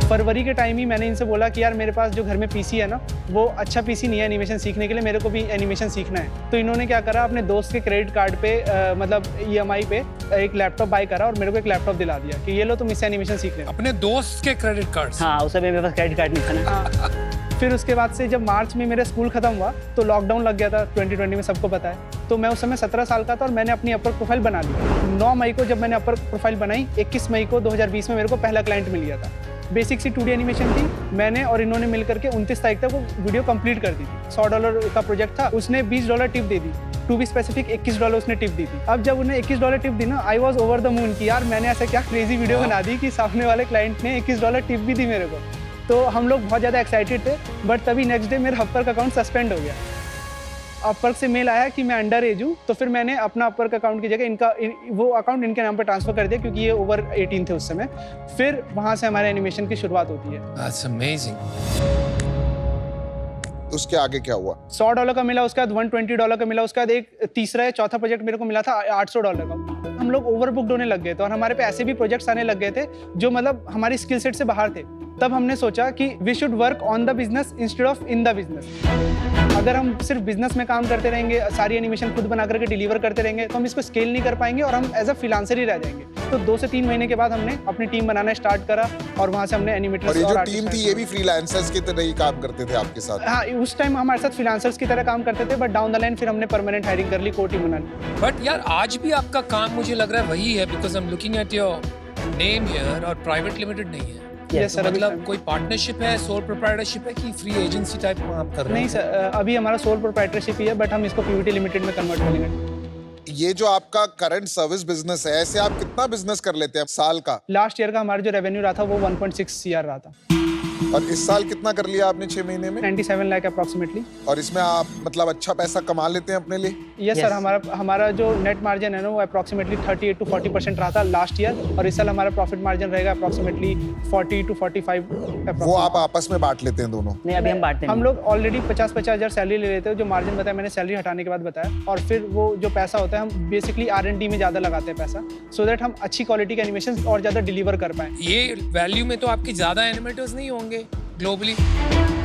फरवरी के टाइम ही मैंने इनसे बोला कि यार मेरे पास जो घर में पीसी है ना, वो अच्छा पीसी नहीं है एनिमेशन सीखने के लिए, मेरे को भी एनिमेशन सीखना है। तो इन्होंने क्या करा, अपने दोस्त के क्रेडिट कार्ड पे मतलब EMI पे एक लैपटॉप बाय करा और मेरे को एक लैपटॉप दिला दिया कि ये लो तुम इससे एनिमेशन सीख लेना। अपने दोस्त के क्रेडिट कार्ड? हाँ, उस समय मेरे पास क्रेडिट कार्ड नहीं था ना। फिर उसके बाद से जब मार्च में मेरा स्कूल खत्म हुआ, तो लॉकडाउन लग गया था 2020 में, सबको पता है। तो मैं उस समय 17 साल का था और मैंने अपनी अपर प्रोफाइल बना ली। 9 मई को जब मैंने अपर प्रोफाइल बनाई, 21 मई को 2020 में मेरे को पहला क्लाइंट मिल गया था। बेसिक सी 2D एनिमेशन थी। मैंने और इन्होंने मिल करके 29 तारीख तक वो वीडियो कंप्लीट कर दी थी। $100 का प्रोजेक्ट था, उसने $20 टिप दे दी। टू बी स्पेसिफिक $21 उसने टिप दी थी। अब जब उन्हें $21 टिप दी ना, I was over the moon कि यार मैंने ऐसा क्या क्रेजी वीडियो बना दी कि सामने वाले क्लाइंट ने $21 टिप भी दी मेरे को। तो हम लोग बहुत ज़्यादा एक्साइटेड थे, बट तभी नेक्स्ट डे मेरा अपवर्क अकाउंट सस्पेंड हो गया। अपवर्क से मेल आया कि मैं अंडर एज हूँ, तो फिर मैंने अपना अपवर्क अकाउंट की जगह वो अकाउंट इनके नाम पर ट्रांसफर कर दिया, क्योंकि ये ओवर 18 थे उस समय। फिर वहाँ से हमारे एनिमेशन की शुरुआत होती है। That's amazing. उसके आगे क्या हुआ? $100 का मिला, उसके बाद $120 का मिला, उसके बाद एक तीसरा या चौथा प्रोजेक्ट मेरे को मिला था $800 का। हम लोग ओवरबुक्ड होने लग गए थे और हमारे पे ऐसे भी प्रोजेक्ट्स आने लग गए थे जो मतलब हमारी स्किल सेट से बाहर थे। तब हमने सोचा कि we should work on the business instead of in the business. अगर हम सिर्फ बिजनेस में काम करते रहेंगे, सारी एनिमेशन खुद बना करके डिलीवर करते रहेंगे, तो हम इसको स्केल नहीं कर पाएंगे और हम एज अ फ्रीलांसर ही रह जाएंगे। तो 2 से 3 महीने के बाद हमने अपनी टीम बनाना स्टार्ट करा और वहाँ से हमने एनिमेटर्स और ये जो टीम थी ये भी फ्रीलांसर्स की तरह ही काम करते थे आपके साथ? हाँ, उस टाइम हमारे साथ फ्रीलांसर्स की तरह काम करते थे, बट डाउन द लाइन फिर हमने परमानेंट हायरिंग कर ली, कोर टीम बना ली। बट यार आज भी आपका काम मुझे लग रहा है वही है, because I am looking at your name here, और प्राइवेट लिमिटेड नहीं है। Yes, sir, मतलब कोई पार्टनरशिप है, सोल प्रोप्राइटरशिप है कि फ्री एजेंसी टाइप में आप कर रहे हैं? नहीं सर, अभी हमारा सोल प्रोप्राइटरशिप ही है, बट हम इसको पीवीटी लिमिटेड में कन्वर्ट करेंगे। ये जो आपका करंट सर्विस बिजनेस है, ऐसे आप कितना बिजनेस कर लेते हैं साल का? लास्ट ईयर का हमारा जो रेवेन्यू रहा था वो 1.6 CR रहा था। और इस साल कितना कर लिया आपने 6 महीने में? 97 लाख अप्रोक्सीमेटली। और इसमें आप मतलब अच्छा पैसा कमा लेते हैं अपने लिए? यस सर, हमारा जो नेट मार्जिन है ना वो अप्रोक्सीमेटली 38 to 40% रहा था लास्ट ईयर, और इस साल हमारा प्रॉफिट मार्जिन रहेगा अप्रोक्सीमेटली 40 to 45। वो आप आपस में बांट लेते हैं दोनों? नहीं, अभी हम बांटते हैं। हम लोग ऑलरेडी 50-50 हज़ार सैलरी ले लेते हैं। जो मार्जिन बताया मैंने सैलरी हटाने के बाद बताया, और फिर वो जो पैसा होता है हम बेसिकली R&D में ज़्यादा लगाते हैं पैसा, सो दैट हम अच्छी क्वालिटी के एनिमेशन और ज़्यादा डिलीवर कर पाएँ। ये वैल्यू में तो आपकी ज़्यादा एनिमेटर्स नहीं होंगे ग्लोबली?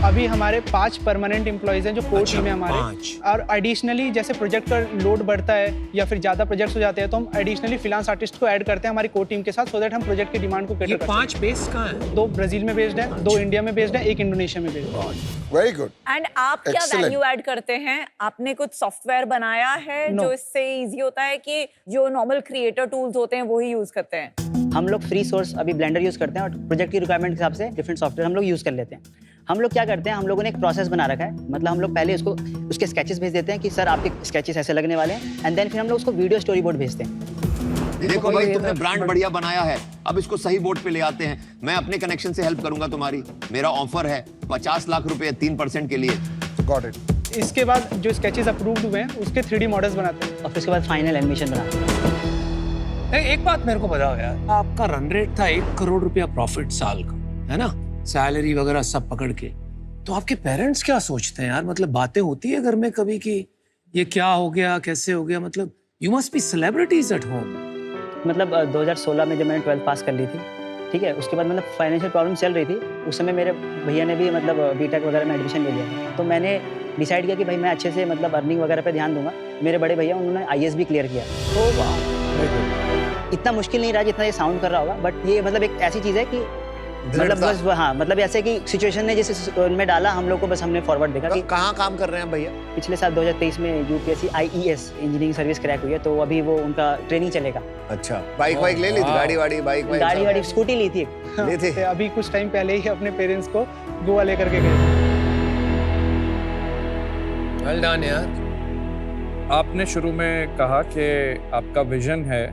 अभी हमारे 5 परमानेंट एम्प्लॉइज हैं जो कोर टीम है हमारे, और एडिशनली जैसे प्रोजेक्ट का लोड बढ़ता है या फिर ज्यादा प्रोजेक्ट्स हो जाते हैं तो हम एडिशनली फ्रीलांस आर्टिस्ट को ऐड करते हैं हमारी कोर टीम के साथ, सो दैट हम प्रोजेक्ट की डिमांड को कैटर कर सकें। 5 बेस्ड कहाँ है? 2 ब्राजील में बेस्ड है, 2 इंडिया में बेस्ड है, 1 इंडोनेशिया में बेस्ड है। Very good. एंड आप क्या वैल्यू ऐड करते हैं? आपने कुछ सॉफ्टवेयर बनाया है जो इससे इजी होता है कि जो नॉर्मल क्रिएटर टूल्स होते हैं वो ही यूज करते हैं? हम लोग फ्री सोर्स अभी ब्लेंडर यूज़ करते हैं और प्रोजेक्ट की रिक्वायरमेंट के हिसाब से डिफरेंट सॉफ्टवेयर हम लोग यूज़ कर लेते हैं। हम लोग क्या करते हैं, हम लोगों ने एक प्रोसेस बना रखा है, मतलब हम लोग पहले उसके स्केचेस भेज देते हैं कि सर आपके स्केचेस ऐसे लगने वाले हैं, एंड देन फिर हम लोग उसको वीडियो स्टोरी बोर्ड भेजते हैं। देखो भाई, तुमने ब्रांड बढ़िया बनाया है, अब इसको सही बोर्ड पे ले आते हैं। मैं अपने कनेक्शन से हेल्प करूंगा तुम्हारी। मेरा ऑफर है 50 लाख रुपए 3% के लिए। Got it. इसके बाद जो स्केचेस अप्रूव्ड हुए हैं उसके 3D मॉडल्स बनाते हैं और फिर उसके बाद फाइनल एनिमेशन बनाते हैं। एक बात मेरे को बताओ यार, आपका रन रेट था 1 करोड़ रुपया प्रॉफिट साल का, है ना? सैलरी वगैरह सब पकड़ के, तो आपके पेरेंट्स क्या सोचते हैं यार? मतलब बातें होती है घर में कभी कि ये क्या हो गया, कैसे हो गया? मतलब you must be celebrities at home. मतलब 2016 में जब मैंने 12th पास कर ली थी, ठीक है, उसके बाद मतलब फाइनेंशियल प्रॉब्लम चल रही थी उस समय। मेरे भैया ने भी मतलब बीटेक वगैरह में एडमिशन ले लिया था, तो मैंने डिसाइड किया कि भाई मैं अच्छे से मतलब अर्निंग वगैरह पे ध्यान दूंगा। मेरे बड़े भैया उन्होंने IAS भी क्लियर किया। इतना मुश्किल नहीं रहा जितना ये साउंड कर रहा होगा, बट ये मतलब एक ऐसी चीज़ है कि मतलब बस हाँ, मतलब ऐसे कि सिचुएशन ने जैसे में डाला हम लोग को, बस हमने फॉरवर्ड देखा कि कहाँ काम कर रहे हैं भैया? पिछले साल 2023 में UPSC IES engineering service crack हुई है, तो अभी वो उनका ट्रेनिंग चलेगा। अच्छा, बाइक वाइक ले ली थी? गाड़ी वाड़ी गाड़ी स्कूटी ली थी ले थे। अभी कुछ टाइम पहले ही अपने पेरेंट्स को गोवा लेकर के गए। वेल डन यार। आपने शुरू में कहा कि आपका विजन है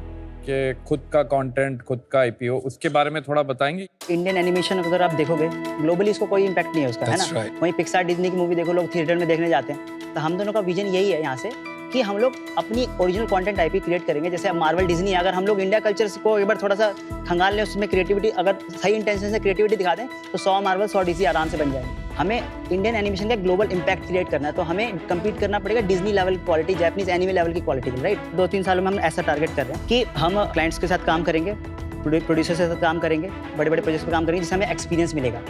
कि खुद का कंटेंट, खुद का IPO, उसके बारे में थोड़ा बताएंगे? इंडियन एनिमेशन अगर आप देखोगे ग्लोबली इसको कोई इम्पैक्ट नहीं है उसका, है ना? right. वहीं पिक्सार डिज्नी की मूवी देखो, लोग थिएटर में देखने जाते हैं। तो हम दोनों का विजन यही है यहाँ से कि हम लोग अपनी ओरिजिनल कंटेंट IP क्रिएट करेंगे। जैसे अब मार्वल डिज्नी, अगर हम लोग इंडिया कल्चर को एक बार थोड़ा सा खंगाल लें, उसमें क्रिएटिविटी अगर सही इंटेंशन से क्रिएटिविटी दिखा दें तो 100 मार्वल 100 DC आराम से बन जाएंगे। हमें इंडियन एनिमेशन का ग्लोबल इम्पैक्ट क्रिएट करना है, तो हमें कम्पीट करना पड़ेगा डिज्नी लेवल की क्वालिटी, जापानीज एनिमे लेवल की क्वालिटी, राइट? 2-3 सालों में हम ऐसा टारगेट कर रहे हैं कि हम क्लाइंट्स के साथ काम करेंगे, प्रोड्यूसर के साथ काम करेंगे, बड़े बड़े प्रोजेक्ट्स पर काम करेंगे, जिससे हमें एक्सपीरियंस मिलेगा।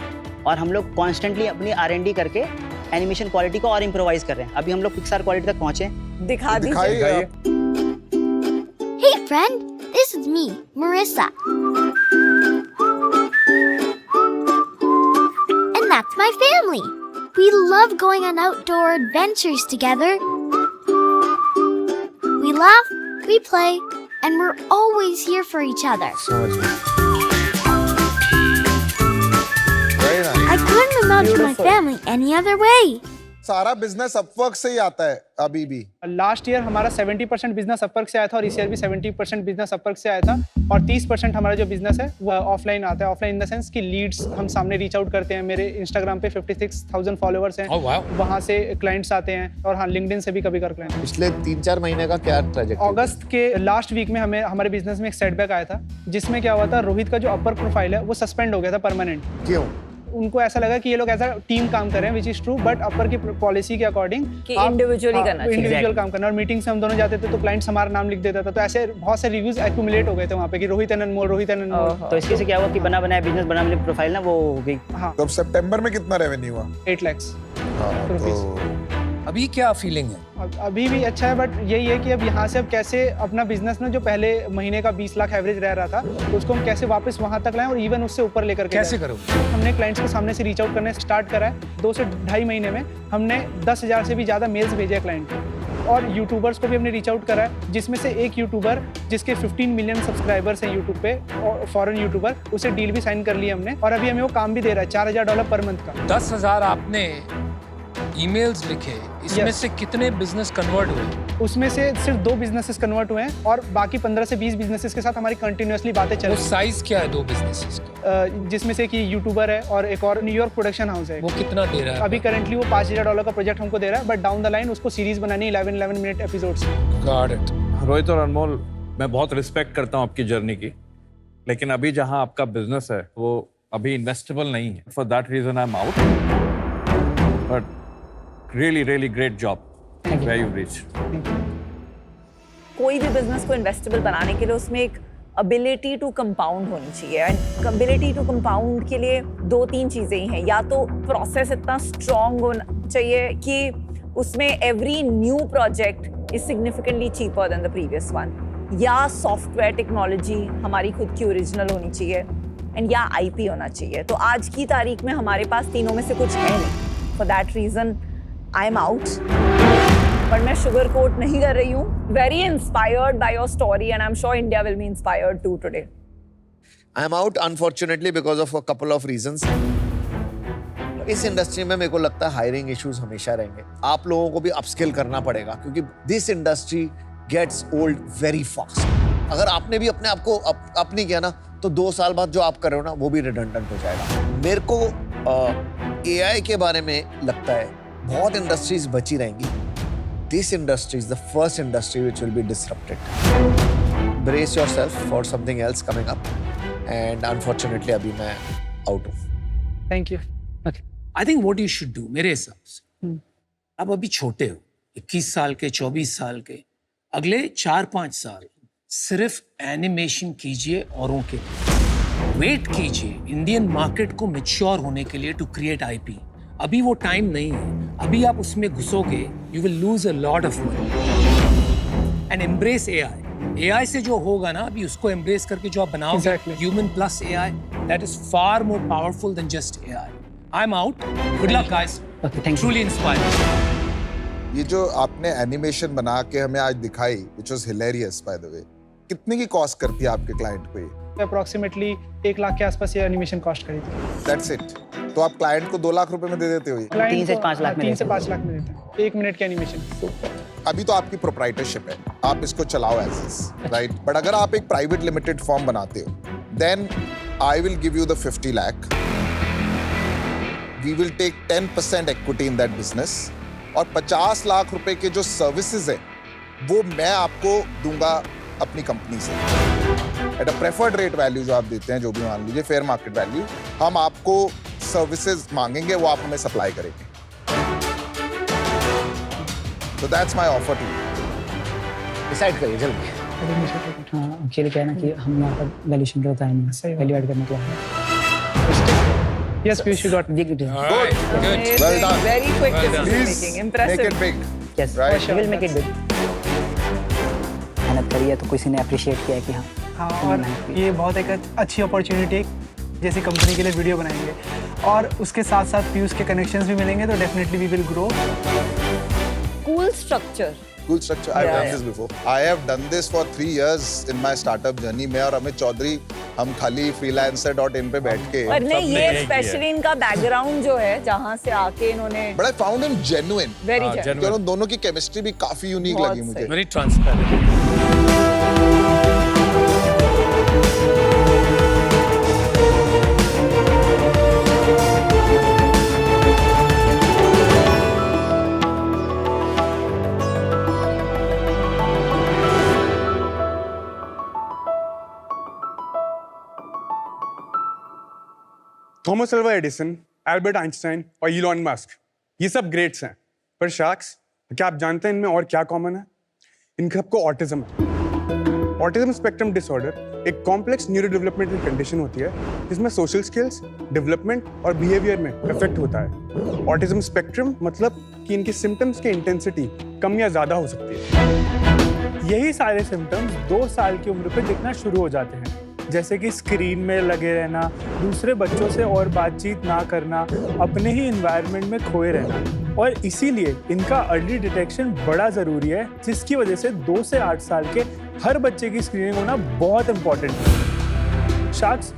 और हम लोग कॉन्स्टेंटली अपनी R&D करके एनिमेशन क्वालिटी को और इम्प्रोवाइज कर रहे हैं। अभी हम लोग पिक्सार क्वालिटी तक पहुंचे। दिखा दीजिए। Hey friend, this is me, Marissa. And that's my family. We love going on outdoor adventures together. We laugh, we play, and we're always here for each other. couldn't imagine my Beautiful. family any other way. सारा बिजनेस अपवर्क से ही आता है अभी भी। लास्ट ईयर हमारा 70% बिजनेस अपवर्क से आया था और इस ईयर भी 70% बिजनेस अपवर्क से आया था और 30% हमारा जो बिजनेस है वो ऑफलाइन आता है। ऑफलाइन इन द सेंस कि लीड्स हम सामने रीच आउट करते हैं। मेरे इंस्टाग्राम पे 56,000 फॉलोअर्स हैं। Oh, wow. वहाँ से क्लाइंट्स आते हैं और हाँ लिंक्डइन से भी कभी कर क्लाइंट। पिछले 3-4 महीने का क्या ट्रैजेक्टरी? अगस्त के लास्ट वीक में हमें हमारे बिजनेस में एक सेटबैक आया था जिसमें क्या हुआ था, रोहित का जो अपर प्रोफाइल है वो सस्पेंड हो गया था परमानेंट। क्यों? उनको ऐसा लगा कि ये लोग ऐसा टीम काम कर रहे हैं, विच इज ट्रू, बट अपर की पॉलिसी के अकॉर्डिंग कि individually करना चाहिए। इंडिविजुअल काम करना। और मीटिंग से हम दोनों जाते थे तो क्लाइंट्स हमारा नाम लिख देता था, तो ऐसे बहुत से रिव्यूज एक्यूमुलेट हो गए थे वहाँ पे कि रोहित एंड अनमोल, रोहित एंड अनमोल। तो इसके से क्या हुआ कि बना बनाया बिजनेस बना वाली प्रोफाइल ना वो हो गई। हाँ, तो अब सितंबर में कितना रेवेन्यू हुआ? 8 लाख तो अभी क्या फीलिंग है? अभी भी अच्छा है, बट यही है कि अब यहाँ से अब कैसे अपना बिजनेस ना जो पहले महीने का 20 लाख एवरेज रह रहा था तो उसको हम कैसे वापस वहाँ तक लाएं और इवन उससे ऊपर लेकर के कैसे जाएं। करोगे? हमने क्लाइंट्स के सामने से रीच आउट करने स्टार्ट करा है। 2 से ढाई महीने में हमने 10,000 से भी ज़्यादा मेल्स भेजे हैं क्लाइंट को और यूट्यूबर्स को भी हमने रीच आउट करा है, जिसमें से एक यूट्यूबर जिसके 15 मिलियन सब्सक्राइबर्स हैं यूट्यूब पे और फॉरेन यूट्यूबर, उसे डील भी साइन कर ली हमने और अभी हमें वो काम भी दे रहा है $4,000 पर मंथ का। 10,000 आपने ईमेल्स लिखे, इसमें Yes. से कितने बिजनेस कन्वर्ट हुए? उसमें से सिर्फ 2 बिजनेसेस कन्वर्ट हुए हैं और बाकी 15 से 20 बिजनेसेस के साथ हमारी कंटिन्यूअसली बातें चल वो रही साइज क्या है 2 बिजनेसेस का? हैं। जिसमें से कि यूट्यूबर है और एक और न्यूयॉर्क प्रोडक्शन हाउस है। वो कितना दे रहा है? अभी करंटली वो $5,000 का प्रोजेक्ट हमको दे रहा है, बट डाउन द लाइन उसको सीरीज बनानी 11 minute episodes. Got it. Rohit और अनमोल, मैं बहुत रिस्पेक्ट करता हूँ आपकी जर्नी की, लेकिन अभी जहाँ आपका बिजनेस है वो अभी इन्वेस्टेबल नहीं है। For that reason I am out, but really great job where you reached. कोई भी बिजनेस को इन्वेस्टेबल बनाने के लिए उसमें एक अबिलिटी टू कंपाउंड होनी चाहिए एंड अबिलिटी टू कंपाउंड के लिए 2-3 चीजें ही हैं। या तो प्रोसेस इतना स्ट्रॉन्ग होना चाहिए कि उसमें every new project is significantly cheaper than the previous one, या सॉफ्टवेयर टेक्नोलॉजी हमारी खुद की ओरिजिनल होनी चाहिए एंड या आईपी होना चाहिए। तो आज की तारीख में हमारे पास तीनों में से कुछ है नहीं। For that reason I am out, पर मैं शुगर कोट नहीं कर रही हूँ। Very inspired by your story and I am sure India will be inspired to today. I am out unfortunately because of a couple of reasons. इस इंडस्ट्री में मेरे को लगता है हायरिंग इश्यूज हमेशा रहेंगे। आप लोगों को भी अपस्किल करना पड़ेगा क्योंकि this industry gets old very fast. अगर आपने भी अपने आप को अपनी किया ना तो 2 साल बाद जो आप कर रहे हो ना वो भी रिडंडेंट हो जाएगा। मेरे को एआई के बारे में लगता है बहुत इंडस्ट्रीज बची रहेंगी। This industry is the first industry which will be disrupted. Brace yourself for something else coming up and unfortunately अभी मैं आउट हूँ। Thank you. I think what you should do, मेरे हिसाब से आप अभी छोटे हो, 21 साल के, 24 साल के, अगले 4-5 साल सिर्फ एनिमेशन कीजिए औरों के लिए। वेट कीजिए इंडियन मार्केट को मैच्योर होने के लिए टू क्रिएट आईपी। अभी वो टाइम नहीं है। अभी आप उसमें घुसोगे you will lose a lot of money and embrace AI. AI से जो होगा ना अभी उसको एम्ब्रेस करके जो आप बनाओगे human plus AI, that is far more powerful than just AI. I am out. Good luck guys. Truly inspired. ये जो आपने एनिमेशन बना के हमें आज दिखाई, which was hilarious by the way, कितने की कॉस्ट करती है आपके क्लाइंट को ये? अप्रोक्सीमेटली 1 लाख के आसपास ये एनिमेशन कॉस्ट करी थी। That's it. तो आप क्लाइंट को 2 लाख रुपए में दे देते हो ये? 3 से 5 लाख में 3 से 5 लाख में देते हैं 1 मिनट के एनिमेशन। अभी तो आपकी प्रोप्राइटरशिप है, आप इसको चलाओ एज इज, राइट? बट अगर आप एक प्राइवेट लिमिटेड फॉर्म बनाते हो, then I will give you the 50 lakh. We will take 10% equity in that business और 50 लाख रुपए के जो सर्विसेज है वो मैं आपको दूंगा अपनी कंपनी से at a preferred rate value जो आप देते हैं, जो भी मान लीजिए फेयर मार्केट वैल्यू। हम आपको सर्विसेज मांगेंगे, वो आप हमें सप्लाई करेंगे। So that's my offer to you. Decide करिए जल्दी। हाँ, एक्चुअली क्या है ना कि हम यहाँ पर वैल्यूएशन करता है नहीं, वैल्यू ऐड करने के लिए। Yes, Piyush, you got it. All right, good. Well done. Very quick Well decision done. making. Make Impressive. it big. Yes, Right. we will make it big. मेहनत करी है तो किसी ने अप्रिशिएट किया है कि हाँ। हाँ, और ये बहुत एक अच्छी अपॉर्चुनिटी है जैसी कंपनी के लिए वीडियो बनाएंगे और उसके साथ साथ पीयूष के कनेक्शंस भी मिलेंगे तो definitely we will grow. Cool structure. Cool structure. I've done this before. I have done this for 3 years in my startup journey. मैं और अमित चौधरी हम खाली freelancer.in पे बैठ के पर नहीं, ये सबने यही किया है। स्पेशली इनका बैकग्राउंड जो है जहाँ से आके इन्होंने but I found him genuine very दोनों दोनों की केमिस्ट्री भी काफी यूनिक बहुत लगी मुझे सही। Very transparent. Thomas Alva Edison, Albert Einstein और इलॉन मस्क, ये सब ग्रेट्स हैं, पर शार्क्स, क्या आप जानते हैं इनमें और क्या कॉमन है? इन सबको ऑटिज्म है। ऑटिज्म स्पेक्ट्रम डिसऑर्डर एक कॉम्प्लेक्स न्यूरो डेवलपमेंटल कंडीशन होती है जिसमें सोशल स्किल्स, डेवलपमेंट और बिहेवियर में इफेक्ट होता है। ऑटिज्म स्पेक्ट्रम मतलब कि इनकी सिम्टम्स की इंटेंसिटी कम या ज़्यादा हो सकती है। यही सारे सिम्टम्स 2 साल की उम्र पे दिखना शुरू हो जाते हैं, जैसे कि स्क्रीन में लगे रहना, दूसरे बच्चों से और बातचीत ना करना, अपने ही एनवायरनमेंट में खोए रहना। और इसीलिए इनका अर्ली डिटेक्शन बड़ा ज़रूरी है, जिसकी वजह से 2 से 8 साल के हर बच्चे की स्क्रीनिंग होना बहुत इंपॉर्टेंट है। शार्क्स,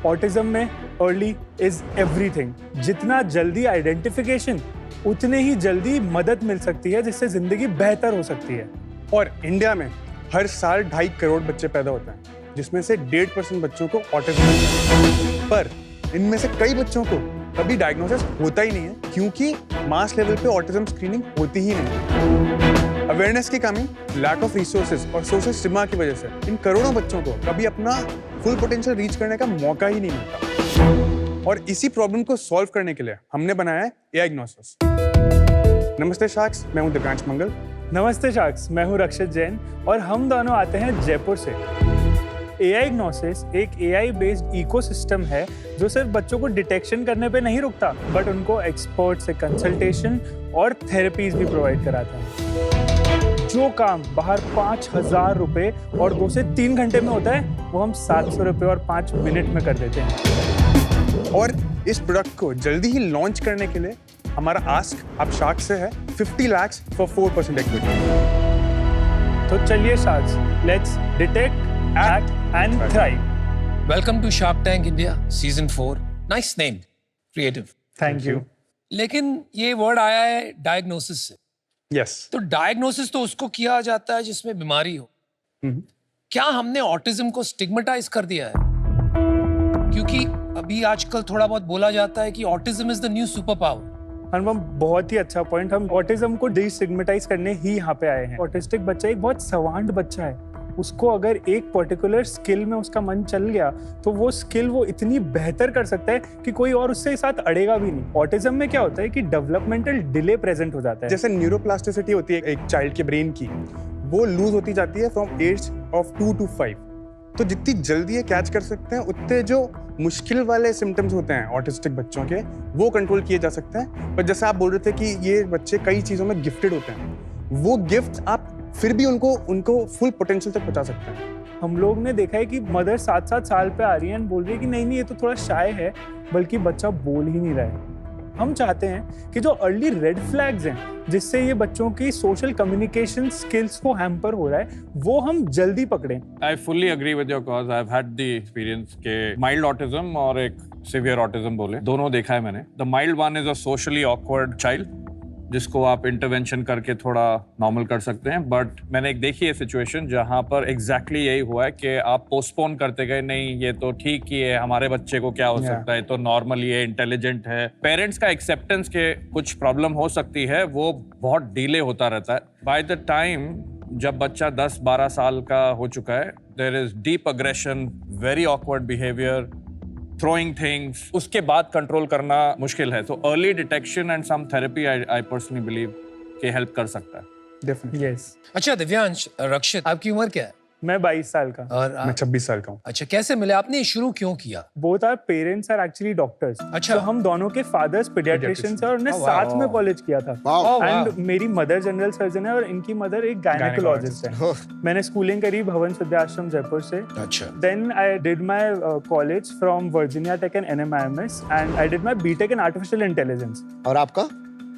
ऑटिज्म में अर्ली इज एवरीथिंग। जितना जल्दी आइडेंटिफिकेशन, उतने ही जल्दी मदद मिल सकती है, जिससे ज़िंदगी बेहतर हो सकती है। और इंडिया में हर साल 2.5 करोड़ बच्चे पैदा होते हैं, जिसमें से 1.5% बच्चों को ऑटिज्म है। पर इनमें से कई बच्चों को कभी डायग्नोसिस होता ही नहीं है, क्योंकि मास लेवल पे ऑटिज्म स्क्रीनिंग होती ही नहीं। अवेयरनेस की कमी, लैक ऑफ रिसोर्सेज और सोशल स्टिग्मा की वजह से इन करोड़ों बच्चों को कभी अपना फुल पोटेंशियल रीच करने का मौका ही नहीं मिलता। और इसी प्रॉब्लम को सॉल्व करने के लिए हमने बनाया है एआईग्नोसिस। नमस्ते शार्क्स, मैं हूं दिव्यांश मंगल। नमस्ते शार्क्स, मैं हूँ रक्षित जैन और हम दोनों आते हैं जयपुर से। एआईग्नोसिस एक एआई बेस्ड इकोसिस्टम है जो सिर्फ बच्चों को डिटेक्शन करने पे नहीं रुकता, बट उनको एक्सपर्ट से कंसल्टेशन और थेरेपीज भी प्रोवाइड कराता है। जो काम बाहर 5,000 रुपए और 2 से 3 घंटे में होता है, वो हम 700 रुपए और 5 मिनट में कर देते हैं। और इस प्रोडक्ट को जल्दी ही लॉन्च करने के लिए हमारा आस्क आप शार्क्स से है 50 lakhs फॉर 4% इक्विटी। तो चलिए sharks, let's detect, act and thrive. Welcome to Shark Tank India season 4। Nice name, creative. Thank you. लेकिन ये वर्ड आया है डायग्नोसिस से। यस। तो डायग्नोसिस तो उसको किया जाता है जिसमें बीमारी हो। क्या हमने ऑटिज्म को स्टिग्मेटाइज कर दिया है? क्योंकि अभी आजकल थोड़ा बहुत बोला जाता है कि autism is the new super power. Anupam, बहुत ही अच्छा पॉइंट। हम ऑटिज्म को डिस्टिग्मेटाइज करने ही यहाँ पे आए हैं। ऑटिस्टिक बच्चा एक बहुत सवांड बच्चा है। उसको अगर एक पर्टिकुलर स्किल में उसका मन चल गया, तो वो स्किल वो इतनी बेहतर कर सकता है कि कोई और उससे साथ अड़ेगा भी नहीं। ऑटिज्म में क्या होता है कि डेवलपमेंटल डिले प्रेजेंट हो जाता है। जैसे न्यूरोप्लास्टिसिटी होती है एक चाइल्ड के ब्रेन की, वो लूज होती जाती है फ्रॉम एज ऑफ 2 to 5। तो जितनी जल्दी ये कैच कर सकते हैं, उतने जो मुश्किल वाले सिम्टम्स होते हैं ऑटिस्टिक बच्चों के, वो कंट्रोल किए जा सकते हैं। पर जैसे आप बोल रहे थे कि ये बच्चे कई चीज़ों में गिफ्टेड होते हैं, वो गिफ्ट आप फिर भी उनको फुल पोटेंशियल तक पहुंचा सकते हैं। हम लोग ने देखा है कि मदर 7-7 साल पे आ रही है और बोल रही है कि नहीं ये तो थोड़ा शाय है, बल्कि बच्चा बोल ही नहीं रहा है। हम चाहते हैं कि जो अर्ली रेड फ्लैग्स हैं, जिससे ये बच्चों की सोशल कम्युनिकेशन स्किल्स को हैम्पर हो रहा है, वो हम जल्दी पकड़ें। I fully agree with your cause. I've had the experience के mild autism और एक severe autism बोले, दोनों देखा है मैंने। The mild one is a socially awkward child, जिसको आप इंटरवेंशन करके थोड़ा नॉर्मल कर सकते हैं। बट मैंने एक देखी है सिचुएशन जहाँ पर एग्जैक्टली यही हुआ है कि आप पोस्टपोन करते गए, नहीं ये तो ठीक ही है, हमारे बच्चे को क्या हो सकता है, तो नॉर्मल ये इंटेलिजेंट है। पेरेंट्स का एक्सेप्टेंस के कुछ प्रॉब्लम हो सकती है, वो बहुत डिले होता रहता है। बाय द टाइम जब बच्चा 10-12 साल का हो चुका है, there is deep aggression, very awkward behaviour, throwing things, उसके बाद कंट्रोल करना मुश्किल है। तो early detection and some therapy I personally believe कि हेल्प कर सकता है। डेफिनेटली। यस। अच्छा दिव्यांश, रक्षित, आपकी उम्र क्या है? मैं 22 साल का। और मैं 26 साल का हूँ। अच्छा, कैसे मिले? आपने ये शुरू क्यों किया? Both our parents are actually doctors. अच्छा। तो हम दोनों के फादर्स पीडियाट्रिशियंस हैं और उन्होंने साथ में कॉलेज किया था। एंड मेरी मदर जनरल सर्जन है और इनकी मदर एक गायनेकोलॉजिस्ट है। मैंने स्कूलिंग करी भवन सिद्धाश्रम जयपुर से। अच्छा। Then I did my college from Virginia Tech and NMIMS and I did my BTech in artificial intelligence. और आपका?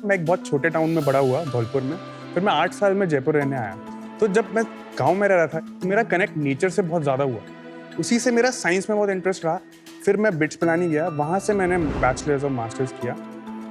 मैं एक बहुत छोटे टाउन में बड़ा हुआ, धौलपुर में। फिर मैं 8 साल में जयपुर रहने आया। तो जब मैं गांव में रह रहा था, तो मेरा कनेक्ट नेचर से बहुत ज़्यादा हुआ। उसी से मेरा साइंस में बहुत इंटरेस्ट रहा। फिर मैं बिट्स बनाने गया, वहाँ से मैंने बैचलर्स और मास्टर्स किया।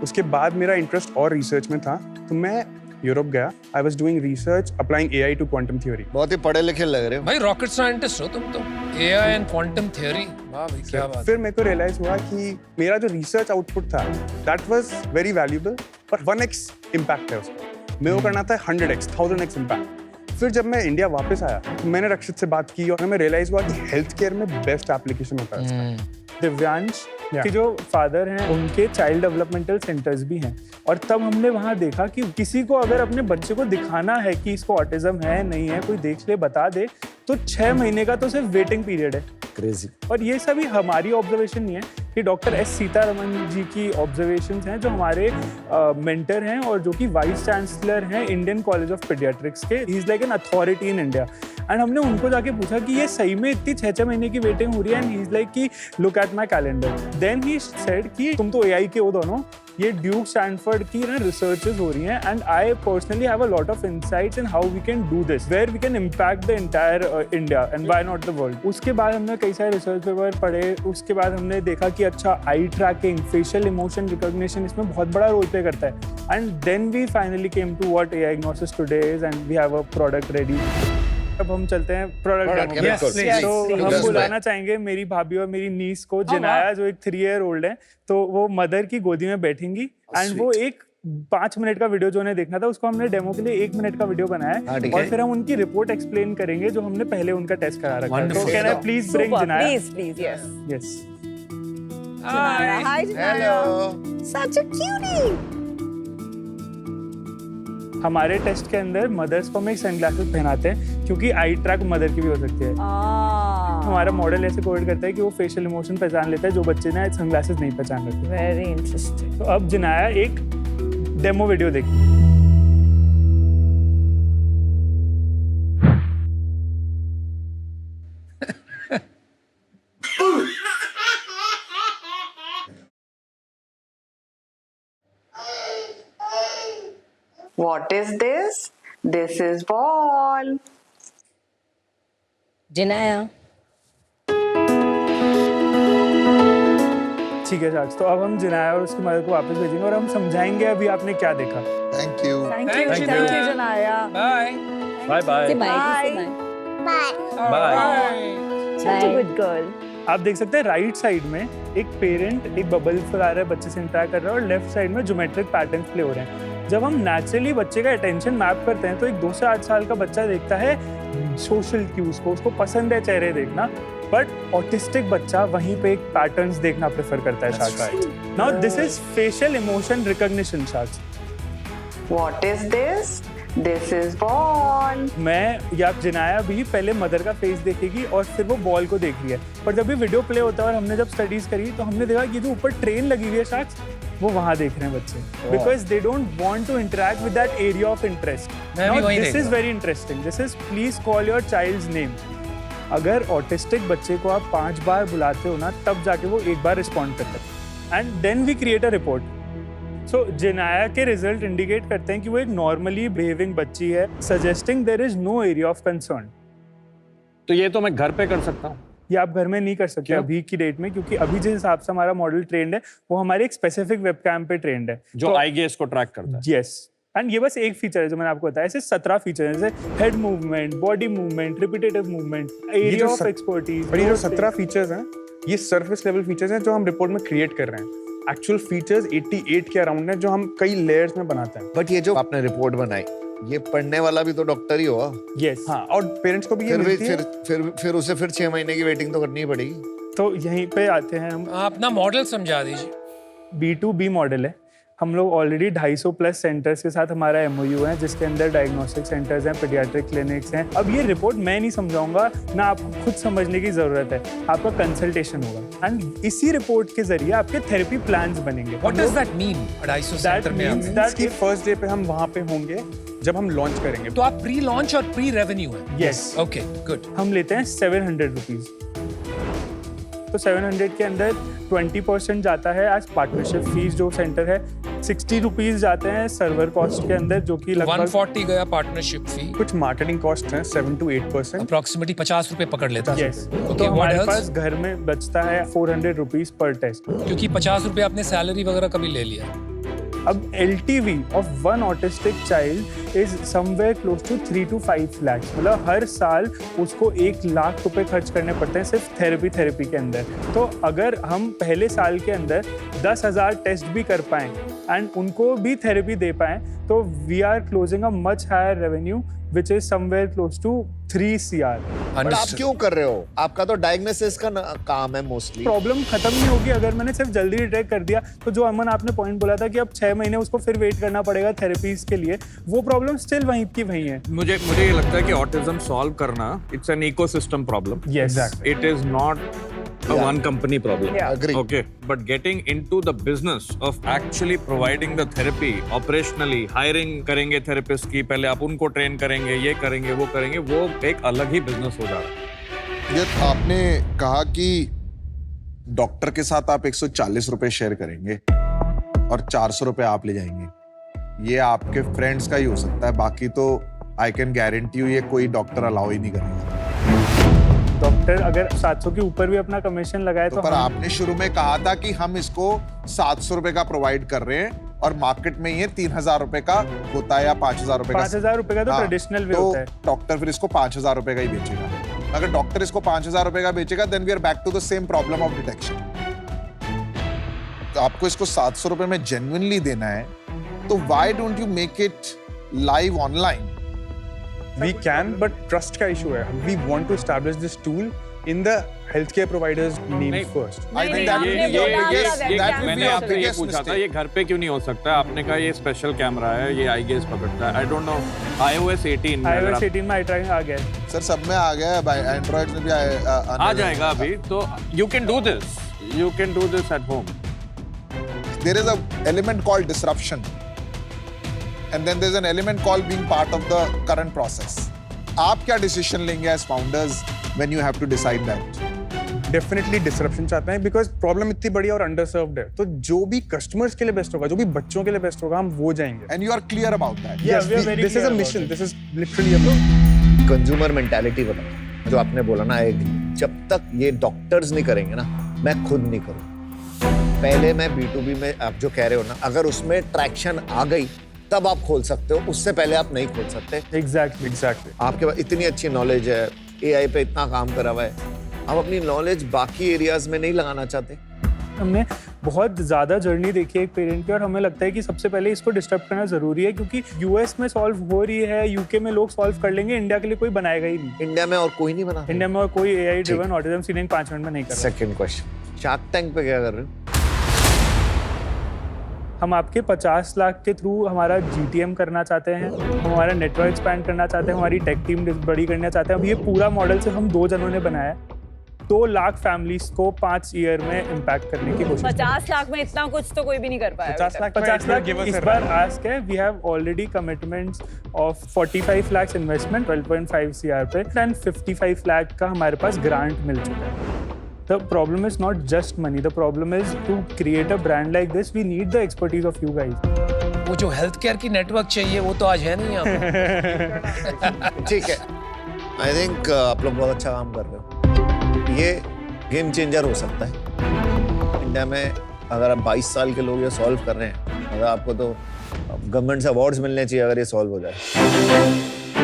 उसके बाद मेरा इंटरेस्ट और रिसर्च में था, तो मैं यूरोप गया। I was doing research applying AI to quantum theory. बहुत ही पढ़े लिखे लग रहे हो भाई, रॉकेट साइंटिस्ट हो तुम तो। AI एंड क्वांटम थ्योरी, वाह भाई क्या बात। फिर मेरे को रियलाइज हुआ कि मेरा जो रिसर्च आउटपुट था दैट वाज वेरी वैल्यूएबल, पर 1x इम्पैक्ट है उसका। मेरे को करना था 100x 1000x इम्पैक्ट। फिर जब मैं इंडिया वापस आया तो मैंने रक्षित से बात की और हमें रियलाइज हुआ कि हेल्थ केयर में बेस्ट एप्लीकेशन होता है इसका। दिव्यांश के जो फादर हैं उनके चाइल्ड डेवलपमेंटल सेंटर्स भी हैं, और तब हमने वहाँ देखा कि किसी को अगर अपने बच्चे को दिखाना है कि इसको ऑटिज्म है नहीं है, कोई देख ले बता दे, तो 6 महीने का तो सिर्फ वेटिंग पीरियड है। क्रेजी। और ये सभी हमारी ऑब्जर्वेशन नहीं है, कि डॉक्टर S सीतारमन जी की ऑब्जर्वेशंस हैं, जो हमारे मेंटर हैं और जो कि वाइस चांसलर हैं इंडियन कॉलेज ऑफ पीडियाट्रिक्स के। ही is like an authority in India. And हमने उनको जाके पूछा कि ये सही में इतनी 6 महीने की वेटिंग हो रही है? एंड ही इज लाइक कि look at my calendar. Then he said कि तुम तो AI के हो दोनों, ये ड्यूक स्टैनफोर्ड की ना रिसर्चेस हो रही हैं, and I personally have a lot of insights in how we can do this, where we can impact the entire India and why not the world. उसके बाद हमने कई सारे रिसर्च पेपर पढ़े। उसके बाद हमने देखा कि अच्छा, eye tracking, facial emotion recognition इसमें बहुत बड़ा रोल प्ले करता है। And then we finally came to what diagnosis today is, and we have a product ready. अब हम चलते हैं प्रोडक्ट। तो हम बुलाना चाहेंगे मेरी भाभी और मेरी नीस को, जिनाया जो एक 3 year old है, तो वो मदर की गोदी में बैठेंगी। एंड वो एक 5 मिनट का वीडियो जो उन्हें देखना था, उसको हमने डेमो के लिए 1 मिनट का वीडियो बनाया है, और फिर हम उनकी रिपोर्ट एक्सप्लेन करेंगे जो हमने पहले उनका टेस्ट करा रखा है। तो can I please bring Jinaya? Please, yes. Yes. Hi, Jinaya. Such a cutie. हमारे टेस्ट के अंदर मदर्स को हम एक सनग्लासेस पहनाते हैं, क्योंकि आई ट्रैक मदर की भी हो सकती है। हमारा मॉडल ऐसे कोड करता है कि वो फेशियल इमोशन पहचान लेता है जो बच्चे ने सनग्लासेस नहीं पहचान रखे। Very interesting. तो अब जिनाया एक डेमो वीडियो देखिए। What is this? This is ball. Jinaya. ठीक है साक्ष, तो अब हम जिनाया और उसकी मदर को वापस भेजेंगे और हम समझाएंगे अभी आपने क्या देखा। Thank you. Thank you, Jinaya. Bye bye Bye. Bye. Such a good girl. आप देख सकते हैं राइट साइड में एक पेरेंट एक बबल फुला रहा है, बच्चे से इंटरेक्ट कर रहा है, और लेफ्ट साइड में ज्योमेट्रिक पैटर्न्स प्ले हो रहे हैं। जब हम नेचुरली बच्चे का अटेंशन मैप करते हैं, तो एक 2 से 8 साल का बच्चा देखता है सोशल क्यूज को, उसको पसंद है चेहरे देखना, बट ऑटिस्टिक बच्चा वहीं पे एक पैटर्न्स देखना प्रेफर करता है। Sharks, now this is facial emotion recognition. Sharks, What is this? This is ball. मैं या जिनाया भी पहले मदर का फेस देखेगी और फिर वो बॉल को देख रही है, पर जब भी वीडियो प्ले होता है और हमने जब स्टडीज करी तो हमने देखा कि जो ऊपर ट्रेन लगी हुई है शार्क्स, वो वहां देख रहे हैं बच्चे, because they don't want to interact with that area of interest. This is very interesting. This is please call your child's name. अगर ऑटिस्टिक बच्चे को आप 5 बार बुलाते हो ना, तब जाके वो 1 बार रिस्पॉन्ड करता है, and then we create a report. So Jinaya के रिजल्ट इंडिकेट करते हैं कि वो एक नॉर्मली बिहेविंग बच्ची है, suggesting there is no area of concern. तो ये तो मैं घर पे कर सकता हूँ? ये आप घर में नहीं कर सकते अभी की डेट में, क्योंकि अभी जिस हिसाब से हमारा मॉडल ट्रेंड है वो हमारे एक स्पेसिफिक वेबकैम पे ट्रेंड है जो आई गेस को ट्रैक करता है। यस, एंड ये बस एक फीचर है जो मैंने आपको बताया। ऐसे 17 फीचर हैं, जैसे head movement, body movement, repetitive movement, area of expertise. But ये जो 17 फीचर्स हैं, ये सरफेस लेवल फीचर्स हैं जो हम रिपोर्ट में क्रिएट कर रहे हैं। एक्चुअल फीचर्स 88 के अराउंड हैं जो हम कई लेयर्स में बनाते हैं। बट ये जो आपने रिपोर्ट बनाई, ये पढ़ने वाला भी तो डॉक्टर ही होगा। यस, हाँ, और पेरेंट्स को भी ये मिलती है। फिर उसे 6 महीने की वेटिंग तो करनी पड़ेगी। तो यहीं पे आते हैं हम। अपना मॉडल समझा दीजिए। B2B मॉडल है। हम लोग ऑलरेडी 250+ सेंटर्स के साथ हमारा MOU है, जिसके अंदर डायग्नोस्टिक सेंटर्स हैं, पीडियाट्रिक क्लिनिक्स हैं। अब ये रिपोर्ट मैं नहीं समझाऊंगा ना, आपको खुद समझने की जरूरत है, आपका कंसल्टेशन होगा, एंड इसी रिपोर्ट के जरिए आपके थेरेपी प्लान्स बनेंगे। What does that mean? 250 centre में मींस दैट कि फर्स्ट डे पे हम वहाँ पे होंगे जब हम लॉन्च करेंगे। तो आप प्री लॉन्च और प्री रेवेन्यू है? Yes, okay, good. हम लेते हैं 700 रुपीज। तो 700 के अंदर 20% जाता है एज पार्टनरशिप फीस जो सेंटर है, 60 रुपीज जाते हैं सर्वर कॉस्ट के अंदर, जो कि लगभग 140 गया पार्टनरशिप फी, कुछ मार्केटिंग कॉस्ट है 7 to 8%, अप्रोक्सीमेटली 50 रुपए पकड़ लेता है। यस, तो हमारे पास घर में बचता है 400 रुपीज पर टेस्ट, क्योंकि 50 रुपए आपने सैलरी वगैरह कभी ले लिया। अब LTV of one autistic child is somewhere close to 3 to 5 lakhs, मतलब हर साल उसको 1 लाख रुपए खर्च करने पड़ते हैं सिर्फ थेरेपी के अंदर। तो अगर हम पहले साल के अंदर 10,000 टेस्ट भी कर पाएं एंड उनको भी थेरेपी दे पाएं, तो we are closing a much higher revenue which is somewhere close to 3 CR. पर आप क्यों कर रहे हो? आपका तो डायग्नोसिस का काम है मोस्टली। प्रॉब्लम खत्म नहीं होगी अगर मैंने सिर्फ जल्दी डिटेक्ट कर दिया। तो जो अमन आपने पॉइंट बोला था कि अब 6 महीने उसको फिर वेट करना पड़ेगा थेरेपीज के लिए, वो प्रॉब्लम स्टिल वहीं की वहीं है। मुझे ये लगता है कि ऑटिज्म सॉल्व करना, it's an ecosystem problem. Yes. It is not a one company problem. Yeah. Agree. Okay, but getting into the business of actually providing the therapy operationally, hiring करेंगे therapist की, पहले आप उनको train करेंगे, ये करेंगे, वो करेंगे, वो एक अलग ही business हो जा रहा है। ये आपने कहा कि डॉक्टर के साथ आप 140 रुपए शेयर करेंगे और 400 रुपए आप ले जाएंगे। ये आपके फ्रेंड्स का ही हो सकता है, बाकी तो आई कैन गारंटी यू ये कोई डॉक्टर अलाउ ही नहीं करेगा। डॉक्टर अगर 700 के ऊपर भी अपना कमीशन लगाए तो पर आपने शुरू में कहा था कि हम इसको 700 रुपए का प्रोवाइड कर रहे हैं और मार्केट में ये 3,000 रुपए का होता है या 5,000 रुपए का। 5,000 रुपए का तो ट्रेडिशनल वे होता है। डॉक्टर फिर इसको 5,000 रुपए का ही बेचेगा। अगर डॉक्टर इसको 5,000 रुपए का बेचेगा, then we are back to the same problem of detection. तो आपको इसको 700 रुपए में जेन्युइनली देना है, तो why don't you make it live online? We can, but trust का issue है। We want to establish this tool in the healthcare providers' name first. I think that will be that will मैंने be आपसे ये biggest पूछा था, mistake. ये घर पे क्यों नहीं हो सकता? आपने कहा ये स्पेशल कैमरा है, ये आई गेस पकड़ता है। I don't know, iOS 18 में अगर iOS आप- 18 में आई ट्रैकिंग आ गया है। सर सब में आ गया है, एंड्रॉइड में भी आ जाएगा अभी, तो you can do this. You can do this at home. There is an element called disruption, and then there's an element called being part of the current process. आप क्या डिसीजन लेंगे as founders when you have to decide that? Definitely disruption चाहते हैं बिकॉज प्रॉब्लम इतनी बड़ी और अंडरसर्व्ड है। तो जो भी कस्टमर्स के लिए बेस्ट होगा, जो भी बच्चों के लिए बेस्ट होगा, हम वो जाएंगे। And you are clear about that? Yes, this is a mission, this is literally a consumer mentality बताओ, जो आपने बोला ना, जब तक ये डॉक्टर्स नहीं करेंगे ना, मैं खुद नहीं करूँ। पहले मैं B2B में आप जो कह रहे हो ना, अगर उसमें ट्रैक्शन आ गई तब आप खोल सकते हो, उससे पहले आप नहीं खोल सकते। एग्जैक्टली आपके पास इतनी अच्छी नॉलेज है, AI पे इतना काम करा हुआ है, आप अपनी नॉलेज बाकी एरियाज में नहीं लगाना चाहते? हमने बहुत ज्यादा जर्नी देखी है एक पेरेंट की, और हमें लगता है कि सबसे पहले इसको डिस्टर्ब करना जरूरी है, क्योंकि US में सॉल्व हो रही है, UK में लोग सॉल्व कर लेंगे, इंडिया के लिए कोई बनाएगा ही नहीं। इंडिया में और कोई नहीं बना। इंडिया में और कोई AI driven autism screening 5 minute में नहीं कर रहा। सेकंड क्वेश्चन, शार्क टैंक पे क्या कर रहे हो? हम आपके 50 लाख के थ्रू हमारा GTM करना चाहते हैं, हम हमारा नेटवर्क एक्सपैंड करना चाहते हैं, हमारी टेक टीम बड़ी करना चाहते हैं। अब ये पूरा मॉडल से हम 2 जनों ने बनाया है। 2 लाख फैमिलीज को 5 ईयर में इम्पैक्ट करने की कोशिश। 50 लाख में इतना कुछ तो कोई भी नहीं कर पाया। 50 लाख इस बार आस्क है। We have already commitments of 45 lakh investment 12.5 CR पे, एंड 55 लाख का हमारे पास ग्रांट मिल चुका है। The problem is not just money. The problem is to create a brand like this, we need the expertise of you guys. वो जो हेल्थ केयर की नेटवर्क चाहिए वो तो आज है नहीं यहाँ पे। ठीक है, आई थिंक आप लोग बहुत अच्छा काम कर रहे हो। ये गेम चेंजर हो सकता है इंडिया में। अगर आप 22 साल के लोग ये सॉल्व कर रहे हैं, अगर आपको तो गवर्नमेंट से अवार्ड्स मिलने चाहिए अगर ये सॉल्व हो जाए।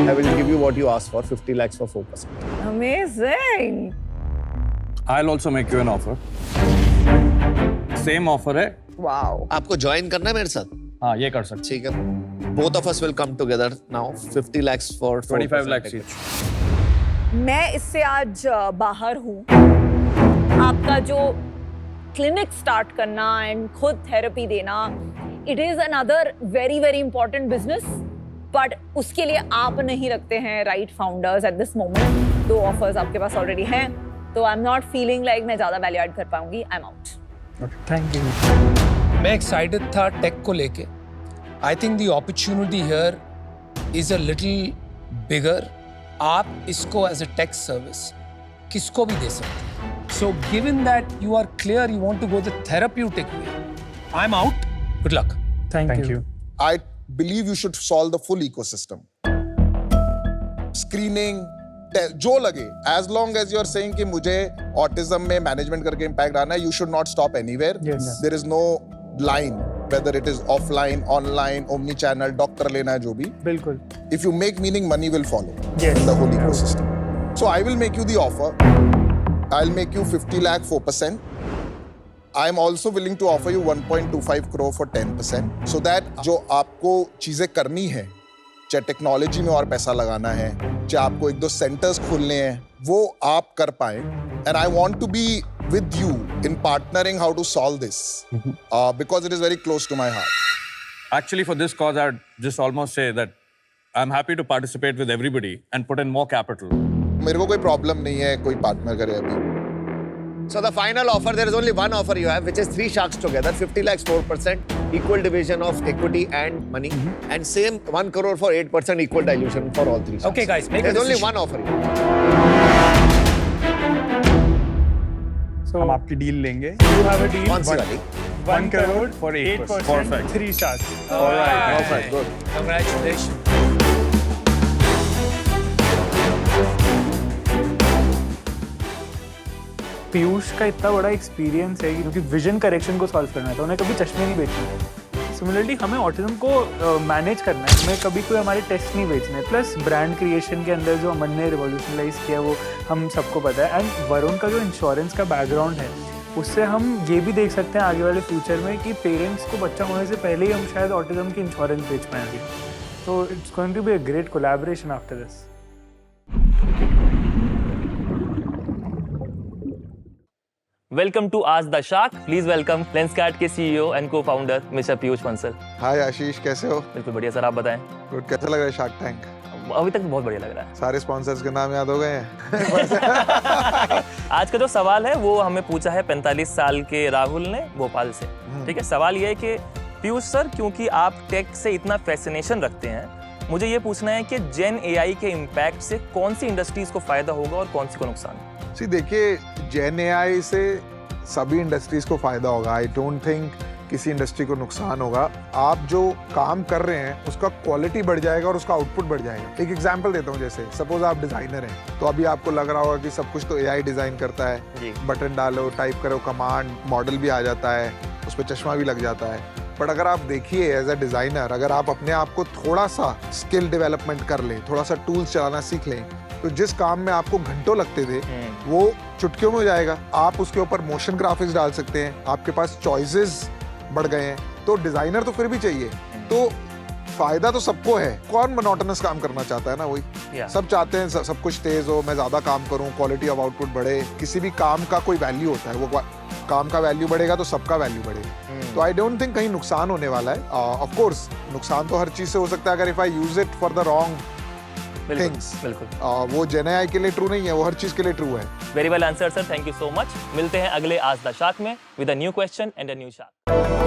आई will give you what you ask for, 50 lakhs for 4%. Amazing. I'll also make you an offer. Same offer है। Wow. आपको ज्वाइन करना है मेरे साथ? हाँ, ये कर सकते। ठीक है, both of us will come together now. 50 lakhs for 25 lakhs each. मैं इससे आज बाहर हूँ। आपका जो क्लिनिक स्टार्ट करना एंड खुद थेरेपी देना, it is another very very important business, but उसके लिए आप नहीं रखते हैं right founders at this moment. 2 offers आपके पास ऑलरेडी हैं, तो I am not feeling like मैं ज्यादा वैल्यू ऐड कर पाऊंगी। आई एम आउट। Thank you. मैं एक्साइटेड था टेक को लेके। I think the opportunity here is a little bigger. आप इसको एज अ टेक सर्विस किसको भी दे सकते हैं। So given that you are clear you want to go the therapeutic way, I am out. Good luck. Thank you. I believe you should solve the full ecosystem. Screening, जो लगे, as long as you are saying कि मुझे autism में management करके impact आना है, you should not stop anywhere. Yes. There is no line, whether it is offline, online, omni-channel, doctor लेना है जो भी. बिल्कुल. If you make meaning, money will follow Yes. in the whole ecosystem. So I will make you the offer. I'll make you 50 lakh 4%. I'm also willing to offer you 1.25 crore for 10%. So that जो आपको चीजें करनी है, चाहे टेक्नोलॉजी में और पैसा लगाना है, चाहे आपको 1-2 सेंटर्स खोलने हैं, वो आप कर पाए. And I want to be with you in partnering how to solve this because it is very close to my heart. Actually, for this cause, I'd just almost say that I'm happy to participate with everybody and put in more capital. मेरे को कोई प्रॉब्लम नहीं है कोई पार्टनर करे अभी. So the final offer, there is only one offer you have, which is 3 sharks together, 50 lakhs 4%, equal division of equity and money, and same 1 crore for 8% equal dilution for all 3 sharks. Okay, guys, make a There's only decision. one offer. So हम आपकी डील लेंगे. You have a deal. कौन सी वाली? 1 crore for 8%. Perfect. 3 sharks. All right. Perfect, good. Congratulations. Piyush का इतना बड़ा एक्सपीरियंस है क्योंकि विजन करेक्शन को सॉल्व करना था, उन्हें कभी चश्मे नहीं बेचने. सिमिलरली हमें ऑटिज्म को मैनेज करना है, हमें कभी कोई हमारे टेस्ट नहीं बेचने. प्लस ब्रांड क्रिएशन के अंदर जो अमन ने रिवॉल्यूशनलाइज किया वो हम सबको पता है. एंड वरुण का जो इंश्योरेंस का बैकग्राउंड है उससे हम ये भी देख सकते हैं आगे वाले फ्यूचर में कि पेरेंट्स को बच्चा होने से पहले ही हम शायद ऑटिज्म की इंश्योरेंस बेच पाएंगे. तो it's going to be a great collaboration after this. Welcome to Ask the Shark. Please welcome Lenskart के CEO and co-founder Mr. Piyush Bansal. Hi Ashish, कैसे हो? बिल्कुल बढ़िया सर, आप बताएं. गुड. कैसा लग रहा है शार्क टैंक? अभी तक बहुत बढ़िया लग रहा है. सारे स्पॉन्सर्स के नाम याद हो गए हैं? आज का जो सवाल है वो हमें पूछा है 45 साल के राहुल ने भोपाल से. ठीक है, सवाल ये है कि पीयूष सर, क्योंकि आप टेक से इतना फैसिनेशन रखते हैं, मुझे ये पूछना है कि जेन एआई के इम्पैक्ट से कौन सी इंडस्ट्रीज को फायदा होगा और कौन सी को नुकसान? देखिए, जेन एआई से सभी इंडस्ट्रीज को फायदा होगा. आई डोंट थिंक किसी इंडस्ट्री को नुकसान होगा. आप जो काम कर रहे हैं उसका क्वालिटी बढ़ जाएगा और उसका आउटपुट बढ़ जाएगा. एक एग्जांपल देता हूँ, जैसे सपोज आप डिजाइनर हैं तो अभी आपको लग रहा होगा कि सब कुछ तो एआई डिजाइन करता है. बटन डालो, टाइप करो, कमांड, मॉडल भी आ जाता है, उस पर चश्मा भी लग जाता है. बट अगर आप देखिए एज अ डिजाइनर, अगर आप अपने आप को थोड़ा सा स्किल डेवलपमेंट कर लें, थोड़ा सा टूल्स चलाना सीख लें, तो जिस काम में आपको घंटों लगते थे वो चुटकियों में हो जाएगा. आप उसके ऊपर मोशन ग्राफिक्स डाल सकते हैं, आपके पास चॉइसेस बढ़ गए हैं. तो डिजाइनर तो फिर भी चाहिए. तो फायदा तो सबको है. कौन मोनोटोनस काम करना चाहता है ना? वही सब चाहते हैं सब कुछ तेज हो, मैं ज्यादा काम करूं, क्वालिटी ऑफ आउटपुट बढ़े. किसी भी काम का कोई वैल्यू होता है, वो काम का वैल्यू बढ़ेगा तो सबका वैल्यू बढ़ेगा. तो आई डोंट थिंक कहीं नुकसान होने वाला है. ऑफ कोर्स नुकसान तो हर चीज से हो सकता है अगर if I use it for the wrong things. बिल्कुल. वो जेन एआई के लिए ट्रू नहीं है, वो हर चीज के लिए ट्रू है. Very well answer sir, thank you so much. मिलते हैं अगले आज द शार्क में with a new question and a new shark.